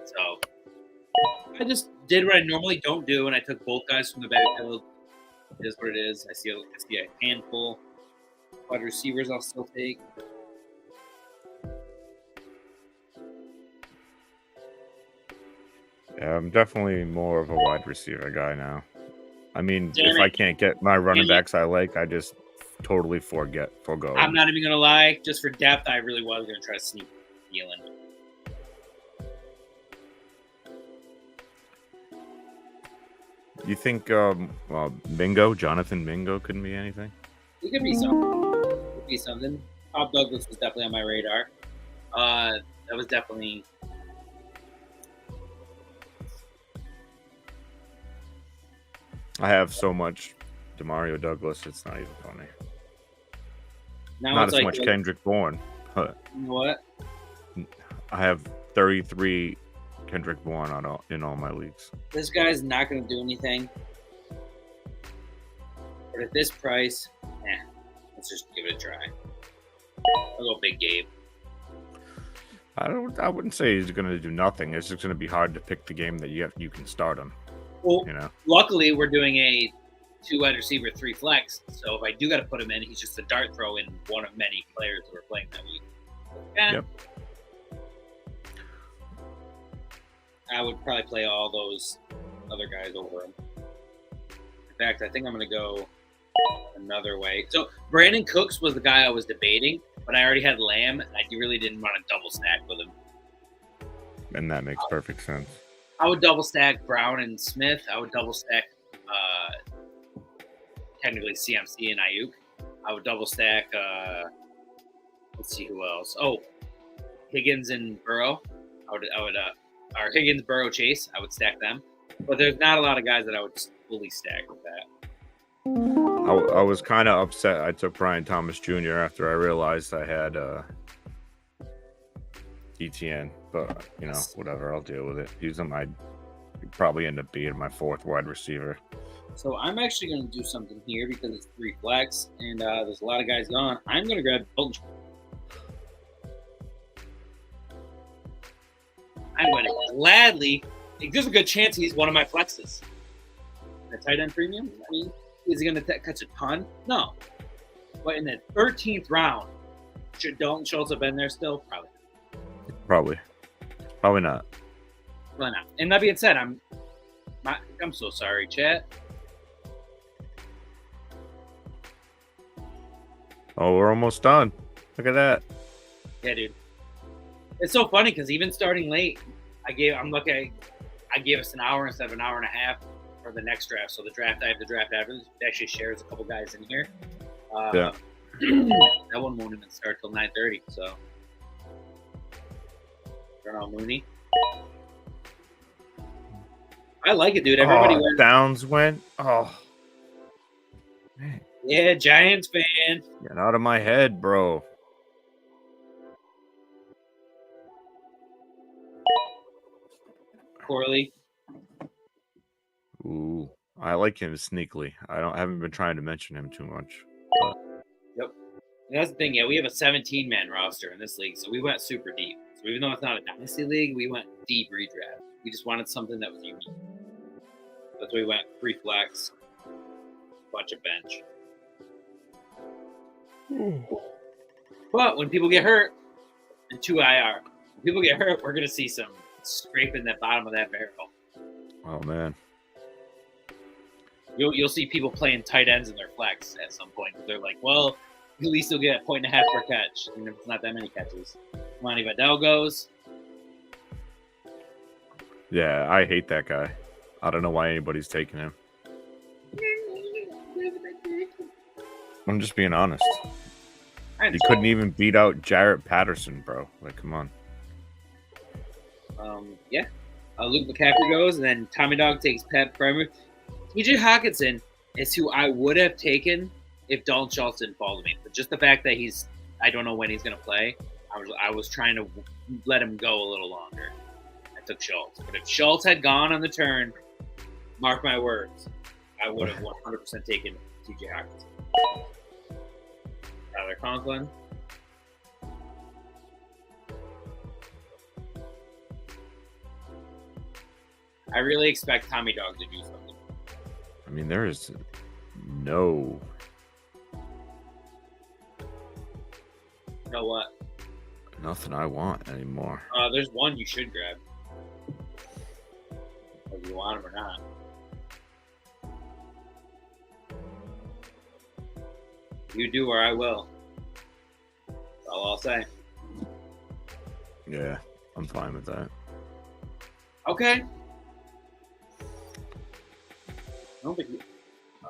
A: So I just did what I normally don't do, and I took both guys from the backfield. It is what it is. I see a handful. Wide receivers I'll still take.
B: Yeah, I'm definitely more of a wide receiver guy now. I mean, if I can't get my running backs I like, I just totally forego.
A: I'm not even going to lie. Just for depth, I really was going to try to sneak Thielen.
B: You think, Jonathan Mingo couldn't be anything?
A: It could be something. Bob Douglas was definitely on my radar. That was definitely.
B: I have so much DeMario Douglas, it's not even funny.
A: Now
B: not as much Kendrick Bourne.
A: You know what?
B: I have 33 Kendrick Bourne in all my leagues.
A: This guy's not going to do anything. But at this price, let's just give it a try. I'll go Big Gabe.
B: I wouldn't say he's going to do nothing. It's just going to be hard to pick the game that you can start him.
A: Well, luckily we're doing a 2 wide receiver, 3 flex. So if I do got to put him in, he's just a dart throw in one of many players who are playing that week. Yep. I would probably play all those other guys over him. In fact, I think I'm going to go another way. So Brandon Cooks was the guy I was debating, but I already had Lamb, and I really didn't want to double stack with him.
B: And that makes perfect sense.
A: I would double stack Brown and Smith. I would double stack technically CMC and Ayuk. I would double stack let's see who else. Oh, Higgins and Burrow. Or Higgins, Burrow, Chase. I would stack them. But there's not a lot of guys that I would fully stack with that.
B: I was kind of upset I took Brian Thomas Jr. after I realized I had ETN, but whatever, I'll deal with it. He'd probably end up being my 4th wide receiver.
A: So I'm actually going to do something here because it's 3 flex and there's a lot of guys gone. I'm going to grab Bolton. I'm going to gladly. There's a good chance he's one of my flexes. The tight end premium. I mean, is he going to catch a ton? No. But in the 13th round, should Dalton Schultz have been there still? Probably.
B: Probably not.
A: Well, not. And that being said, I'm so sorry, chat.
B: Oh, we're almost done. Look at that.
A: Yeah, dude. It's so funny because even starting late, I gave us an hour instead of an hour and a half for the next draft. So I have the draft after. It actually shares a couple guys in here.
B: Yeah.
A: That one won't even start till 9:30. So, Darnell Mooney. I like it, dude. Everybody went.
B: Downs went. Oh, man.
A: Yeah, Giants fan.
B: Get out of my head, bro.
A: Corley.
B: Ooh, I like him sneakily. Haven't been trying to mention him too much. But.
A: Yep. And that's the thing. Yeah, we have a 17-man roster in this league, so we went super deep. So even though it's not a dynasty league, we went deep redraft. We just wanted something that was unique. That's why we went 3 flex, bunch of bench. But when people get hurt, and 2 IR, when people get hurt, we're gonna see some scraping the bottom of that barrel.
B: Oh man.
A: You'll see people playing tight ends in their flex at some point. They're like, well, at least you'll get a 1.5 per catch. And it's not that many catches. Monty Vidal goes.
B: Yeah, I hate that guy. I don't know why anybody's taking him. I'm just being honest. He couldn't even beat out Jarrett Patterson, bro. Like, come on.
A: Yeah. Luke McCaffrey goes, and then Tommy Dog takes Pat Primer. TJ Hawkinson is who I would have taken if Dalton Schultz didn't fall to me. But just the fact that I don't know when he's going to play, I was trying to let him go a little longer. I took Schultz. But if Schultz had gone on the turn, mark my words, I would have 100% taken TJ Hawkinson. Tyler Conklin. I really expect Tommy Dog to do something.
B: I mean, there is no.
A: You know what?
B: Nothing I want anymore.
A: There's one you should grab. Whether you want him or not. You do or I will. That's all I'll say.
B: Yeah, I'm fine with that.
A: Okay.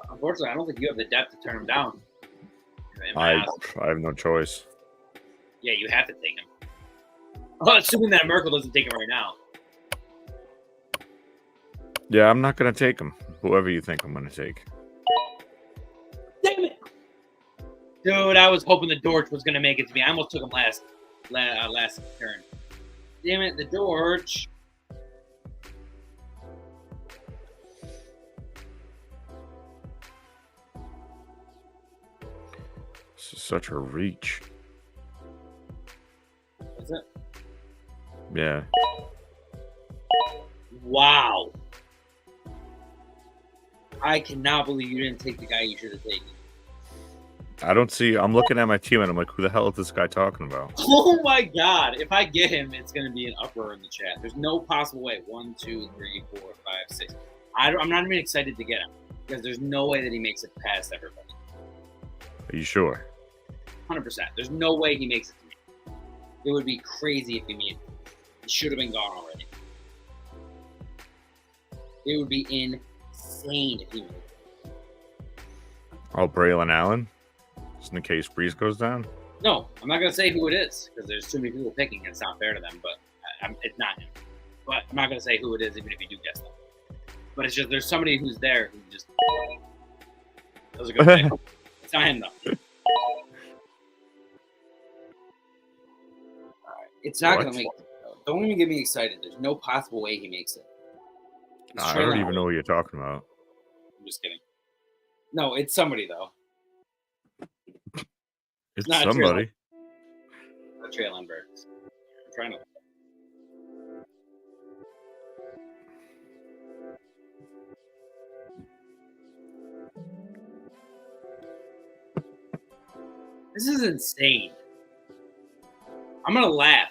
A: Unfortunately, I don't think you have the depth to turn him down.
B: I have no choice.
A: Yeah, you have to take him. Oh, assuming that Merkel doesn't take him right now.
B: Yeah, I'm not going to take him. Whoever you think I'm going to take.
A: Damn it! Dude, I was hoping the Dortch was going to make it to me. I almost took him last turn. Damn it, the Dortch.
B: This is such a reach.
A: Is it?
B: Yeah.
A: Wow. I cannot believe you didn't take the guy you should have taken.
B: I don't see. I'm looking at my team and I'm like, who the hell is this guy talking about?
A: Oh my God. If I get him, it's going to be an uproar in the chat. There's no possible way. 1, 2, 3, 4, 5, 6. I'm not even excited to get him because there's no way that he makes it past everybody.
B: Are you sure?
A: 100%. There's no way he makes it to me. It would be crazy if he made it. He should have been gone already. It would be insane if he made it.
B: Oh, Braylon Allen? Just in case Breeze goes down?
A: No, I'm not going to say who it is because there's too many people picking and it's not fair to them, but it's not him. But I'm not going to say who it is even if you do guess them. But it's just there's somebody who's there who just that was a good pick. It's not him though. Alright. It's not going to make it. Don't even get me excited. There's no possible way he makes it.
B: I don't even know what you're talking about.
A: I'm just kidding. No, it's somebody though.
B: It's not somebody.
A: Not Traylon Burks. I'm trying to. This is insane. I'm gonna laugh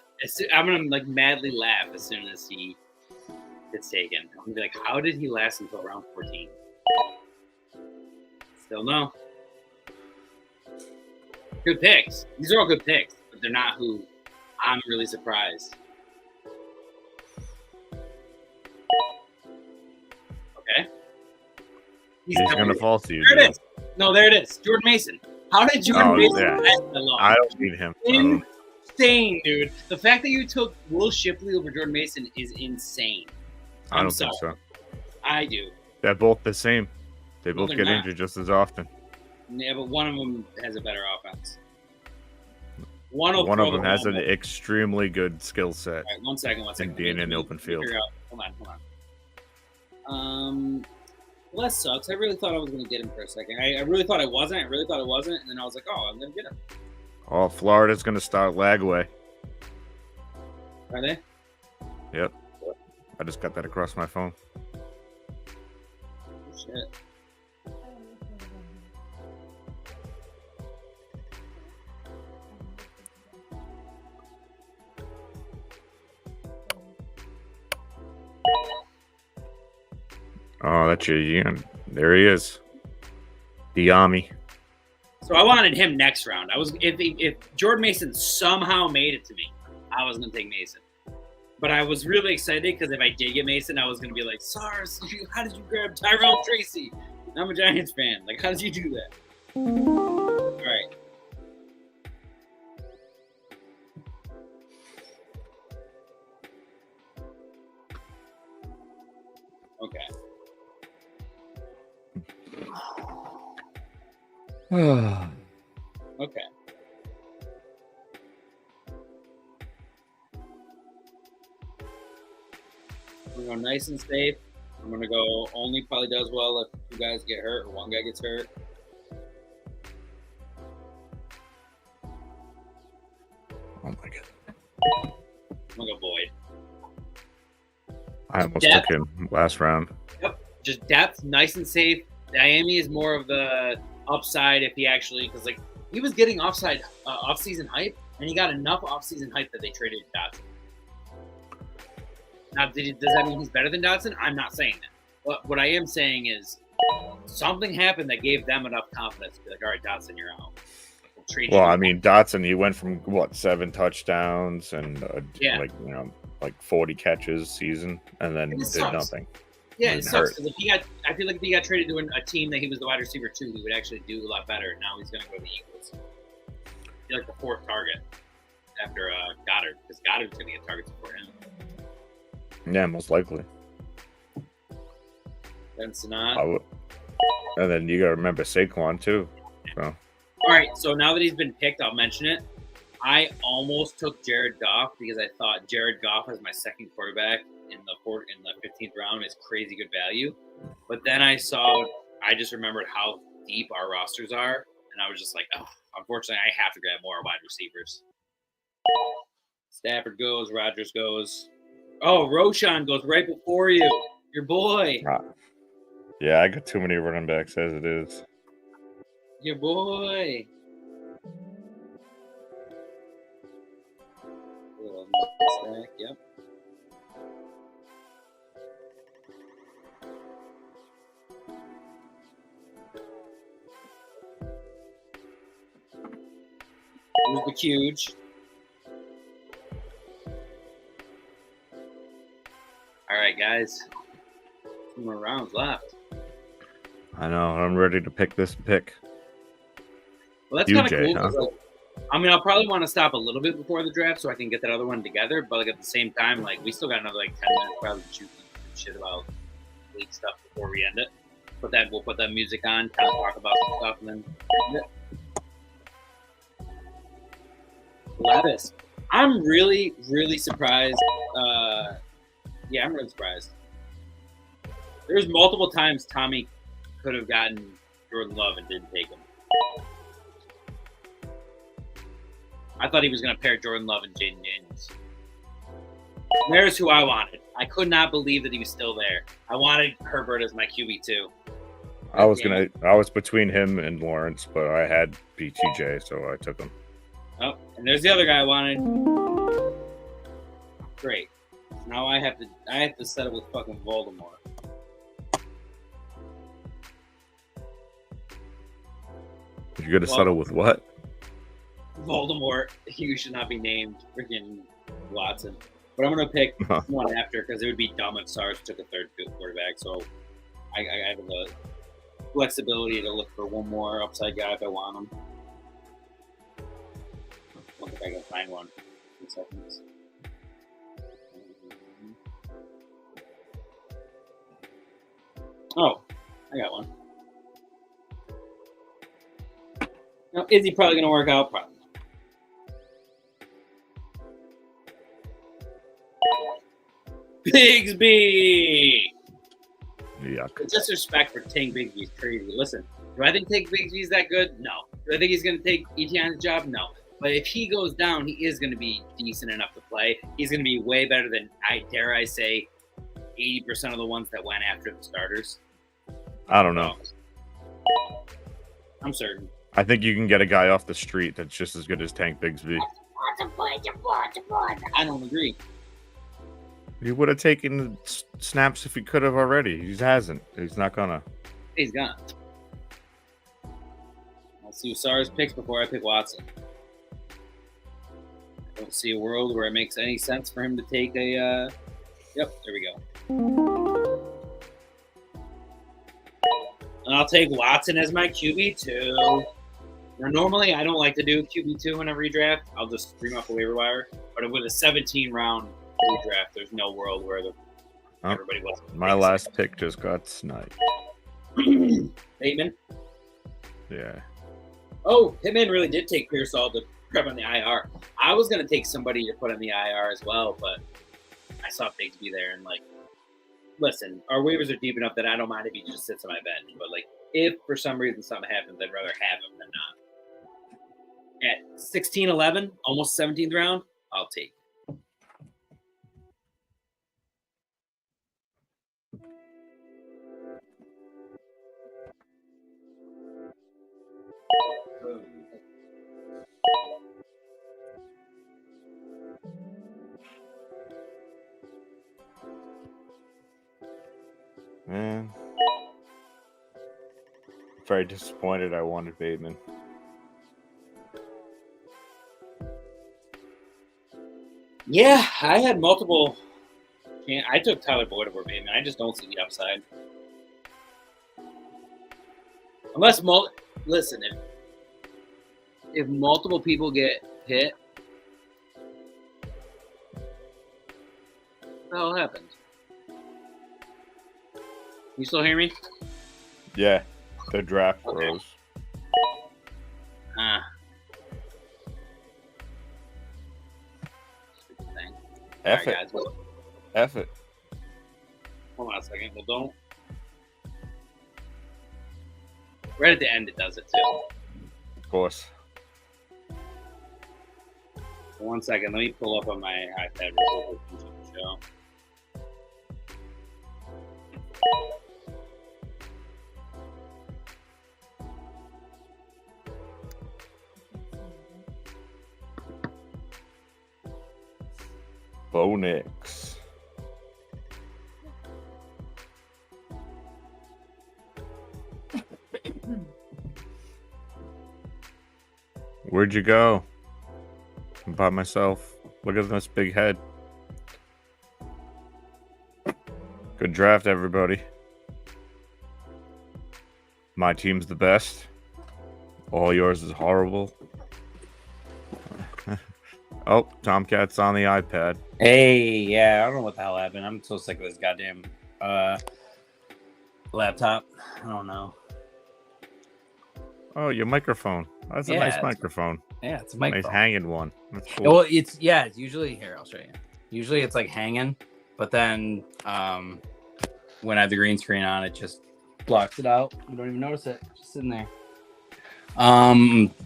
A: I'm gonna like madly laugh as soon as he gets taken. I'm gonna be like, how did he last until round 14? Still no. Good picks. These are all good picks, but they're not who I'm really surprised. Okay.
B: He's gonna fall to you.
A: There it is. No, there it is. Jordan Mason. How did Jordan Mason last that long?
B: I don't need him.
A: Insane, dude. The fact that you took Will Shipley over Jordan Mason is insane.
B: I don't think so.
A: I do.
B: They're both the same. They both get injured just as often.
A: Yeah, but one of them has a better offense.
B: One of them has an extremely good skill set.
A: All right, one second.
B: And being in the open field.
A: Hold on. Well, that sucks. I really thought I was going to get him for a second. I really thought I wasn't. And then I was like, oh, I'm going to get him.
B: Oh, Florida's going to start Lagway.
A: Are they?
B: Yep. I just got that across my phone.
A: Oh, shit.
B: Oh, that's your Ian. There he is. Diami.
A: So I wanted him next round. If Jordan Mason somehow made it to me, I was going to take Mason. But I was really excited because if I did get Mason, I was going to be like, SARS, how did you grab Tyrell Tracy? I'm a Giants fan. Like, how did you do that? All right. Okay. Okay. We're going nice and safe. I'm going to go only probably does well if two guys get hurt or one guy gets hurt.
B: Oh, my God.
A: I'm going to go Boyd.
B: I almost took him last round.
A: Yep. Just depth, nice and safe. Miami is more of the upside if he actually, because like he was getting off-season hype, and he got enough off-season hype that they traded Dotson. Now, does that mean he's better than Dotson? I'm not saying that. But what I am saying is something happened that gave them enough confidence to be like, all right, Dotson, you're out.
B: Well, I mean, Dotson, he went from 7 touchdowns and like 40 catches season, and then did nothing.
A: Yeah, it sucks because I feel like if he got traded to a team that he was the wide receiver too, he would actually do a lot better. Now he's going to go to the Eagles. He's like the 4th target after Goddard, because Goddard's going to get targets for him.
B: Yeah, most likely.
A: Then Sanat.
B: And then you got to remember Saquon too. So.
A: All right, so now that he's been picked, I'll mention it. I almost took Jared Goff because I thought Jared Goff as my second quarterback in the 15th round is crazy good value. But then I just remembered how deep our rosters are, and I was just like, oh, unfortunately, I have to grab more wide receivers. Stafford goes, Rodgers goes. Oh, Roshan goes right before you. Your boy.
B: Yeah, I got too many running backs as it is.
A: Your boy. Stack, yep. Here's the huge. All right, guys. 2 more rounds left.
B: I know. I'm ready to pick this pick.
A: Well, that's kind of cool. Huh? Like, I mean, I'll probably want to stop a little bit before the draft so I can get that other one together. But like at the same time, like we still got another 10 minutes probably to shoot shit about league stuff before we end it. We'll put that music on, kind of talk about some stuff, and then end it. Levis. I'm really, really surprised. Yeah, I'm really surprised. There's multiple times Tommy could have gotten Jordan Love and didn't take him. I thought he was going to pair Jordan Love and Jaden Daniels. There's who I wanted. I could not believe that he was still there. I wanted Herbert as my QB too.
B: I was between him and Lawrence, but I had BTJ, so I took him.
A: Oh, and there's the other guy I wanted. Great. Now I have to settle with fucking Voldemort.
B: You're gonna settle with what?
A: Voldemort. You should not be named freaking Watson. But I'm gonna pick one after because it would be dumb if Sars took a third quarterback. So I have the flexibility to look for one more upside guy if I want him. I don't think I can find one. 2 seconds. Oh, I got one. Now, is he probably going to work out? Probably not. Bigsby!
B: Yuck.
A: The disrespect for Tank Bigsby is crazy. Listen, do I think Tank Bigsby is that good? No. Do I think he's going to take Etienne's job? No. But if he goes down, he is going to be decent enough to play. He's going to be way better than, dare I say, 80% of the ones that went after the starters.
B: I don't know.
A: I'm certain.
B: I think you can get a guy off the street that's just as good as Tank Bigsby.
A: I don't agree.
B: He would have taken snaps if he could have already. He hasn't. He's not gonna.
A: He's gone. I'll see Sars picks before I pick Watson. I don't see a world where it makes any sense for him to take a. Yep, there we go. And I'll take Watson as my QB2. Now, normally, I don't like to do QB2 in a redraft. I'll just stream off the waiver wire. But with a 17-round redraft, there's no world where everybody was.
B: My last pick just got sniped.
A: Bateman?
B: Yeah.
A: Oh, Pittman really did take Pearsall to prep on the IR. I was going to take somebody to put on the IR as well, but I saw Bigsby there and, listen, our waivers are deep enough that I don't mind if he just sits on my bench. But, if for some reason something happens, I'd rather have him than not. At 16-11, almost 17th round, I'll take.
B: Man. Very disappointed I wanted Bateman.
A: Yeah, I had multiple. I took Tyler Boyd over Bateman. I just don't see the upside. Unless, listen, if multiple people get hit, what the hell happened? You still hear me?
B: Yeah, the draft froze. F it.
A: Guys,
B: F it.
A: Hold on a second. Well, don't. Right at the end, it does it too.
B: Of course.
A: 1 second. Let me pull up on my iPad real quick to the show.
B: Bonix. Where'd you go? I'm by myself. Look at this big head. Good draft, everybody. My team's the best. All yours is horrible. Oh, Tomcat's on the iPad.
C: Hey, yeah, I don't know what the hell happened. I'm so sick of this goddamn laptop. I don't know.
B: Oh, your microphone. That's a nice microphone.
C: Yeah, it's a microphone.
B: Nice hanging one. That's cool.
C: Well, it's usually here. I'll show you. Usually it's hanging, but then when I have the green screen on, it just blocks it out. You don't even notice it. Just sitting there.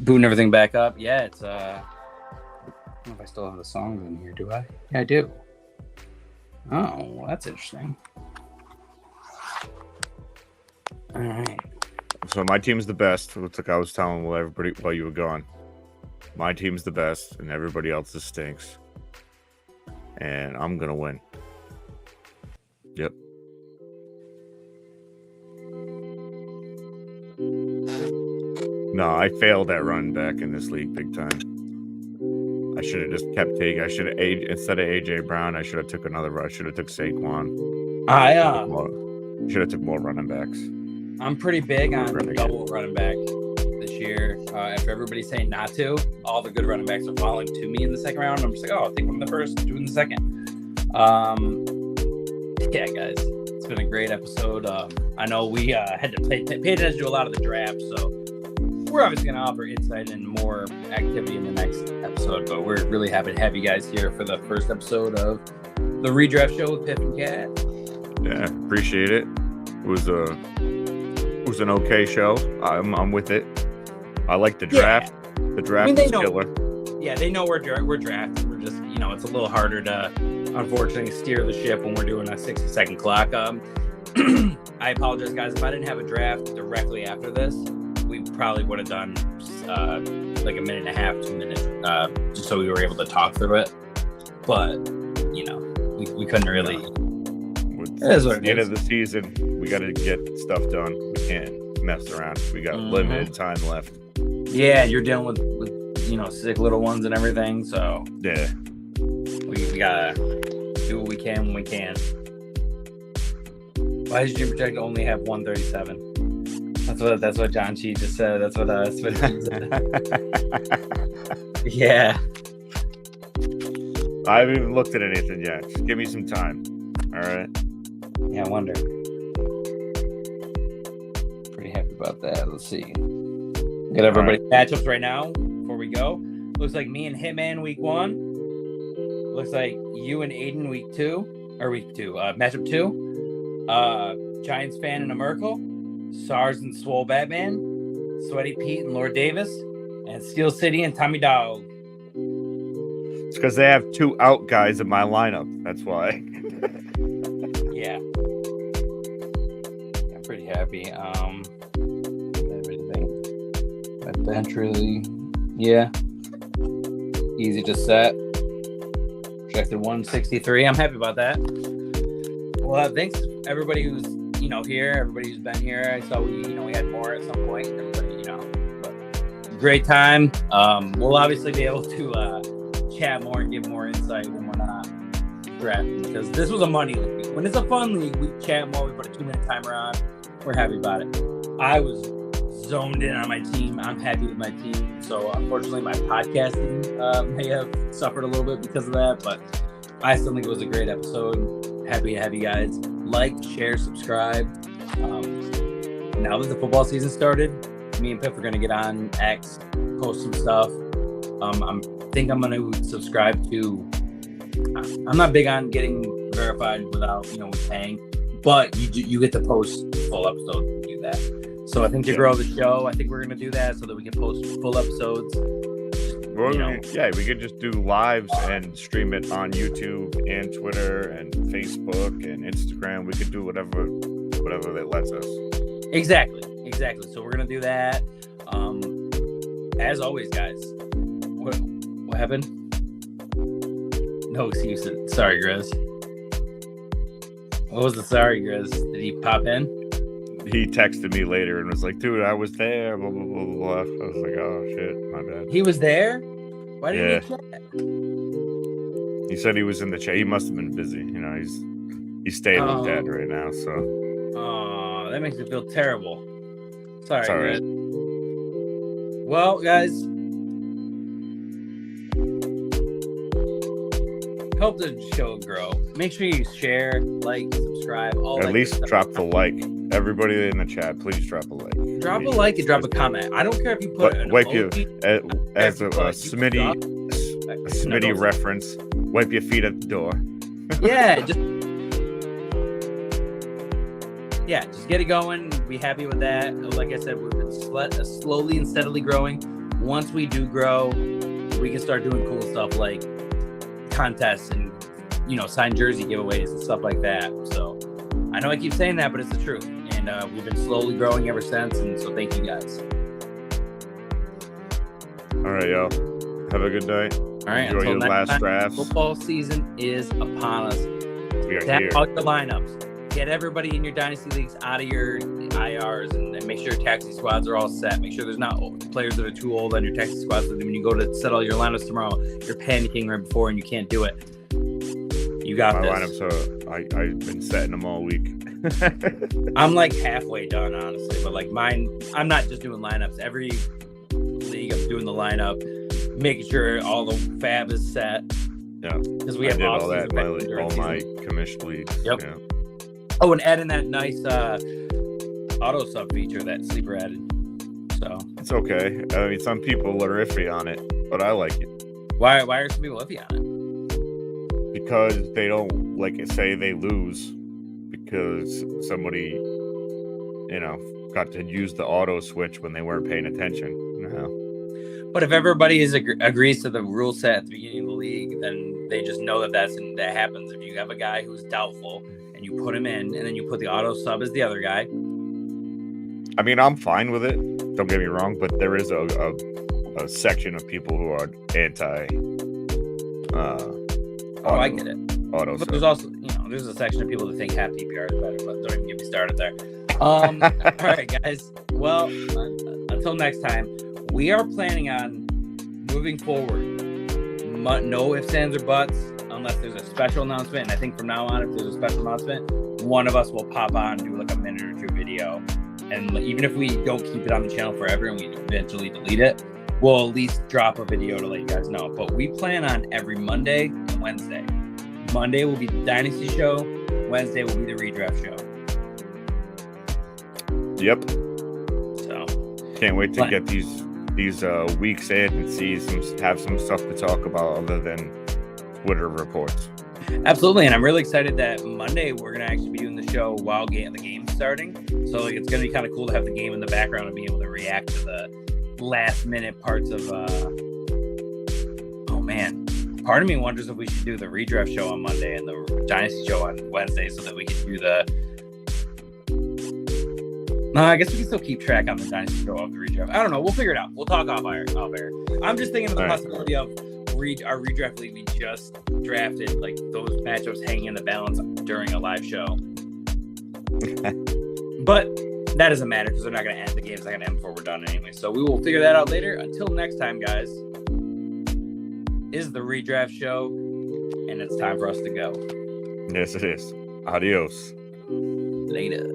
C: Booting everything back up. Yeah, it's I don't know if I still have the songs in here. Do I? Yeah, I do. Oh, well, that's interesting. All right.
B: So my team's the best. Looks like I was telling everybody you were gone. My team's the best, and everybody else's stinks. and I'm gonna win. Yep. No, I failed at running back in this league big time. I should have just kept taking. I should have instead of AJ Brown. I should have took another. I should have took Saquon. Should have took more running backs.
C: I'm pretty big on double running back this year. After everybody's saying not to, all the good running backs are falling to me in the second round. I'm just like, I'll take them in the first, do it in the second. Yeah, guys, it's been a great episode. I know we had to pay attention to a lot of the draft, so we're obviously going to offer insight and more activity in the next episode, but we're really happy to have you guys here for the first episode of the Redraft Show with Piff and Cat.
B: Yeah, appreciate it. It was an okay show. I'm with it. I like the draft. Yeah. The draft is killer.
C: Yeah, they know we're drafting. We're just, it's a little harder to, unfortunately, steer the ship when we're doing a 60-second clock. I apologize, guys. If I didn't have a draft directly after this, we probably would have done like a minute and a half, 2 minutes, just so we were able to talk through it. But, we couldn't really.
B: It's the end of the season. We got to get stuff done. We can't mess around. We got limited time left.
C: Yeah, you're dealing with sick little ones and everything. So
B: yeah,
C: we gotta do what we can when we can. Why did you project only have 137? That's what John Chi just said. That's what he said. Yeah.
B: I haven't even looked at anything yet. Just give me some time. All right.
C: Yeah, I wonder. Pretty happy about that. Let's see. Got everybody matchups right now before we go. Looks like me and Hitman week 1. Looks like you and Aiden week 2. Matchup 2. Giants fan and a Merkel. SARS and Swole Batman. Sweaty Pete and Lord Davis. And Steel City and Tommy Dog.
B: It's because they have 2 out guys in my lineup. That's why.
C: Yeah. I'm pretty happy. Everything. That bench really, yeah. Easy to set. Projected 163. I'm happy about that. Well, thanks everybody who's here. Everybody who's been here. I saw we had more at some point. Everybody, but great time. We'll obviously be able to chat more and give more insight when we're not drafting, because this was a money league. When it's a fun league, we chat more. We put a 2-minute timer on. We're happy about it. I was zoned in on my team. I'm happy with my team. So unfortunately, my podcasting may have suffered a little bit because of that, but I still think it was a great episode. Happy to have you guys like, share, subscribe. Now that the football season started, me and Piff are going to get on X, post some stuff. I think I'm going to subscribe to. I'm not big on getting verified without paying, but you get to post full episodes and do that. So I think to grow the show, I think we're going to do that so that we can post full episodes.
B: Yeah, we could just do lives and stream it on YouTube and Twitter and Facebook and Instagram. We could do whatever that lets us.
C: Exactly. So we're gonna do that. As always, guys. What happened? No excuses. Sorry, Grizz. What was the sorry, Grizz? Did he pop in?
B: He texted me later and was like, "Dude, I was there." Blah blah blah blah. I was like, "Oh shit, my bad."
C: He was there. Why didn't he chat?
B: He said he was in the chat. He must have been busy. He's staying with Dad right now. So.
C: Oh, that makes me feel terrible. Sorry.
B: It's all right.
C: Well, guys. Help the show grow. Make sure you share, like, subscribe, all that.
B: At least drop the like. Everybody in the chat, please drop a like.
C: Drop a like and drop a comment. I don't care if you put
B: wipe your as a Smitty reference. Wipe your feet at the door.
C: Yeah, just get it going. Be happy with that. Like I said, we've been slowly and steadily growing. Once we do grow, we can start doing cool stuff like contests and signed jersey giveaways and stuff like that. So I know I keep saying that, but it's the truth. And we've been slowly growing ever since. And so thank you guys.
B: All right, y'all. Have a good night.
C: All right.
B: Enjoy your last drafts.
C: Football season is upon us.
B: We are
C: Tap
B: here.
C: out your lineups. Get everybody in your dynasty leagues out of your IRs and make sure your taxi squads are all set. Make sure there's not players that are too old on your taxi squads. So when you go to settle your lineups tomorrow, you're panicking right before and you can't do it. You got
B: my
C: this.
B: lineups I've been setting them all week.
C: I'm like halfway done, honestly, but like mine, I'm not just doing lineups. Every league, I'm doing the lineup, making sure all the fab is set.
B: Yeah,
C: because we have
B: all that in all my commissioned leagues.
C: Yep.
B: Yeah.
C: Oh, and adding that nice auto sub feature that Sleeper added. So
B: it's okay. I mean, some people are iffy on it, but I like it.
C: Why are some people iffy on it?
B: Because they don't say they lose because somebody, got to use the auto switch when they weren't paying attention.
C: But if everybody agrees to the rule set at the beginning of the league, then they just know that that happens. If you have a guy who's doubtful and you put him in, and then you put the auto sub as the other guy.
B: I mean, I'm fine with it. Don't get me wrong, but there is a section of people who are anti.
C: I get it.
B: Auto
C: but
B: sub.
C: there's also, there's a section of people that think half PPR is better, but don't even get me started there. All right, guys. Well, until next time. We are planning on moving forward. No ifs, ands, or buts, unless there's a special announcement. And I think from now on, if there's a special announcement, one of us will pop on and do like a minute or two video. And even if we don't keep it on the channel forever and we eventually delete it, we'll at least drop a video to let you guys know. But we plan on every Monday and Wednesday. Monday will be the Dynasty show. Wednesday will be the Redraft show.
B: Yep.
C: So
B: can't wait to get these weeks in and have some stuff to talk about other than Twitter reports.
C: Absolutely, and I'm really excited that Monday we're gonna actually be doing the show while the game's starting. So it's gonna be kind of cool to have the game in the background and be able to react to the last minute parts of. Oh man, part of me wonders if we should do the Redraft show on Monday and the Dynasty show on Wednesday so that we can do the. No, I guess we can still keep track on the Dynasty show of the Redraft. I don't know. We'll figure it out. We'll talk off air. I'm just thinking of the possibility of our Redraft league we just drafted, like those matchups hanging in the balance during a live show. But that doesn't matter because they're not going to end. The game's not going to end before we're done anyway. So we will figure that out later. Until next time, guys, is the Redraft show, and it's time for us to go.
B: Yes, it is. Adios.
C: Later.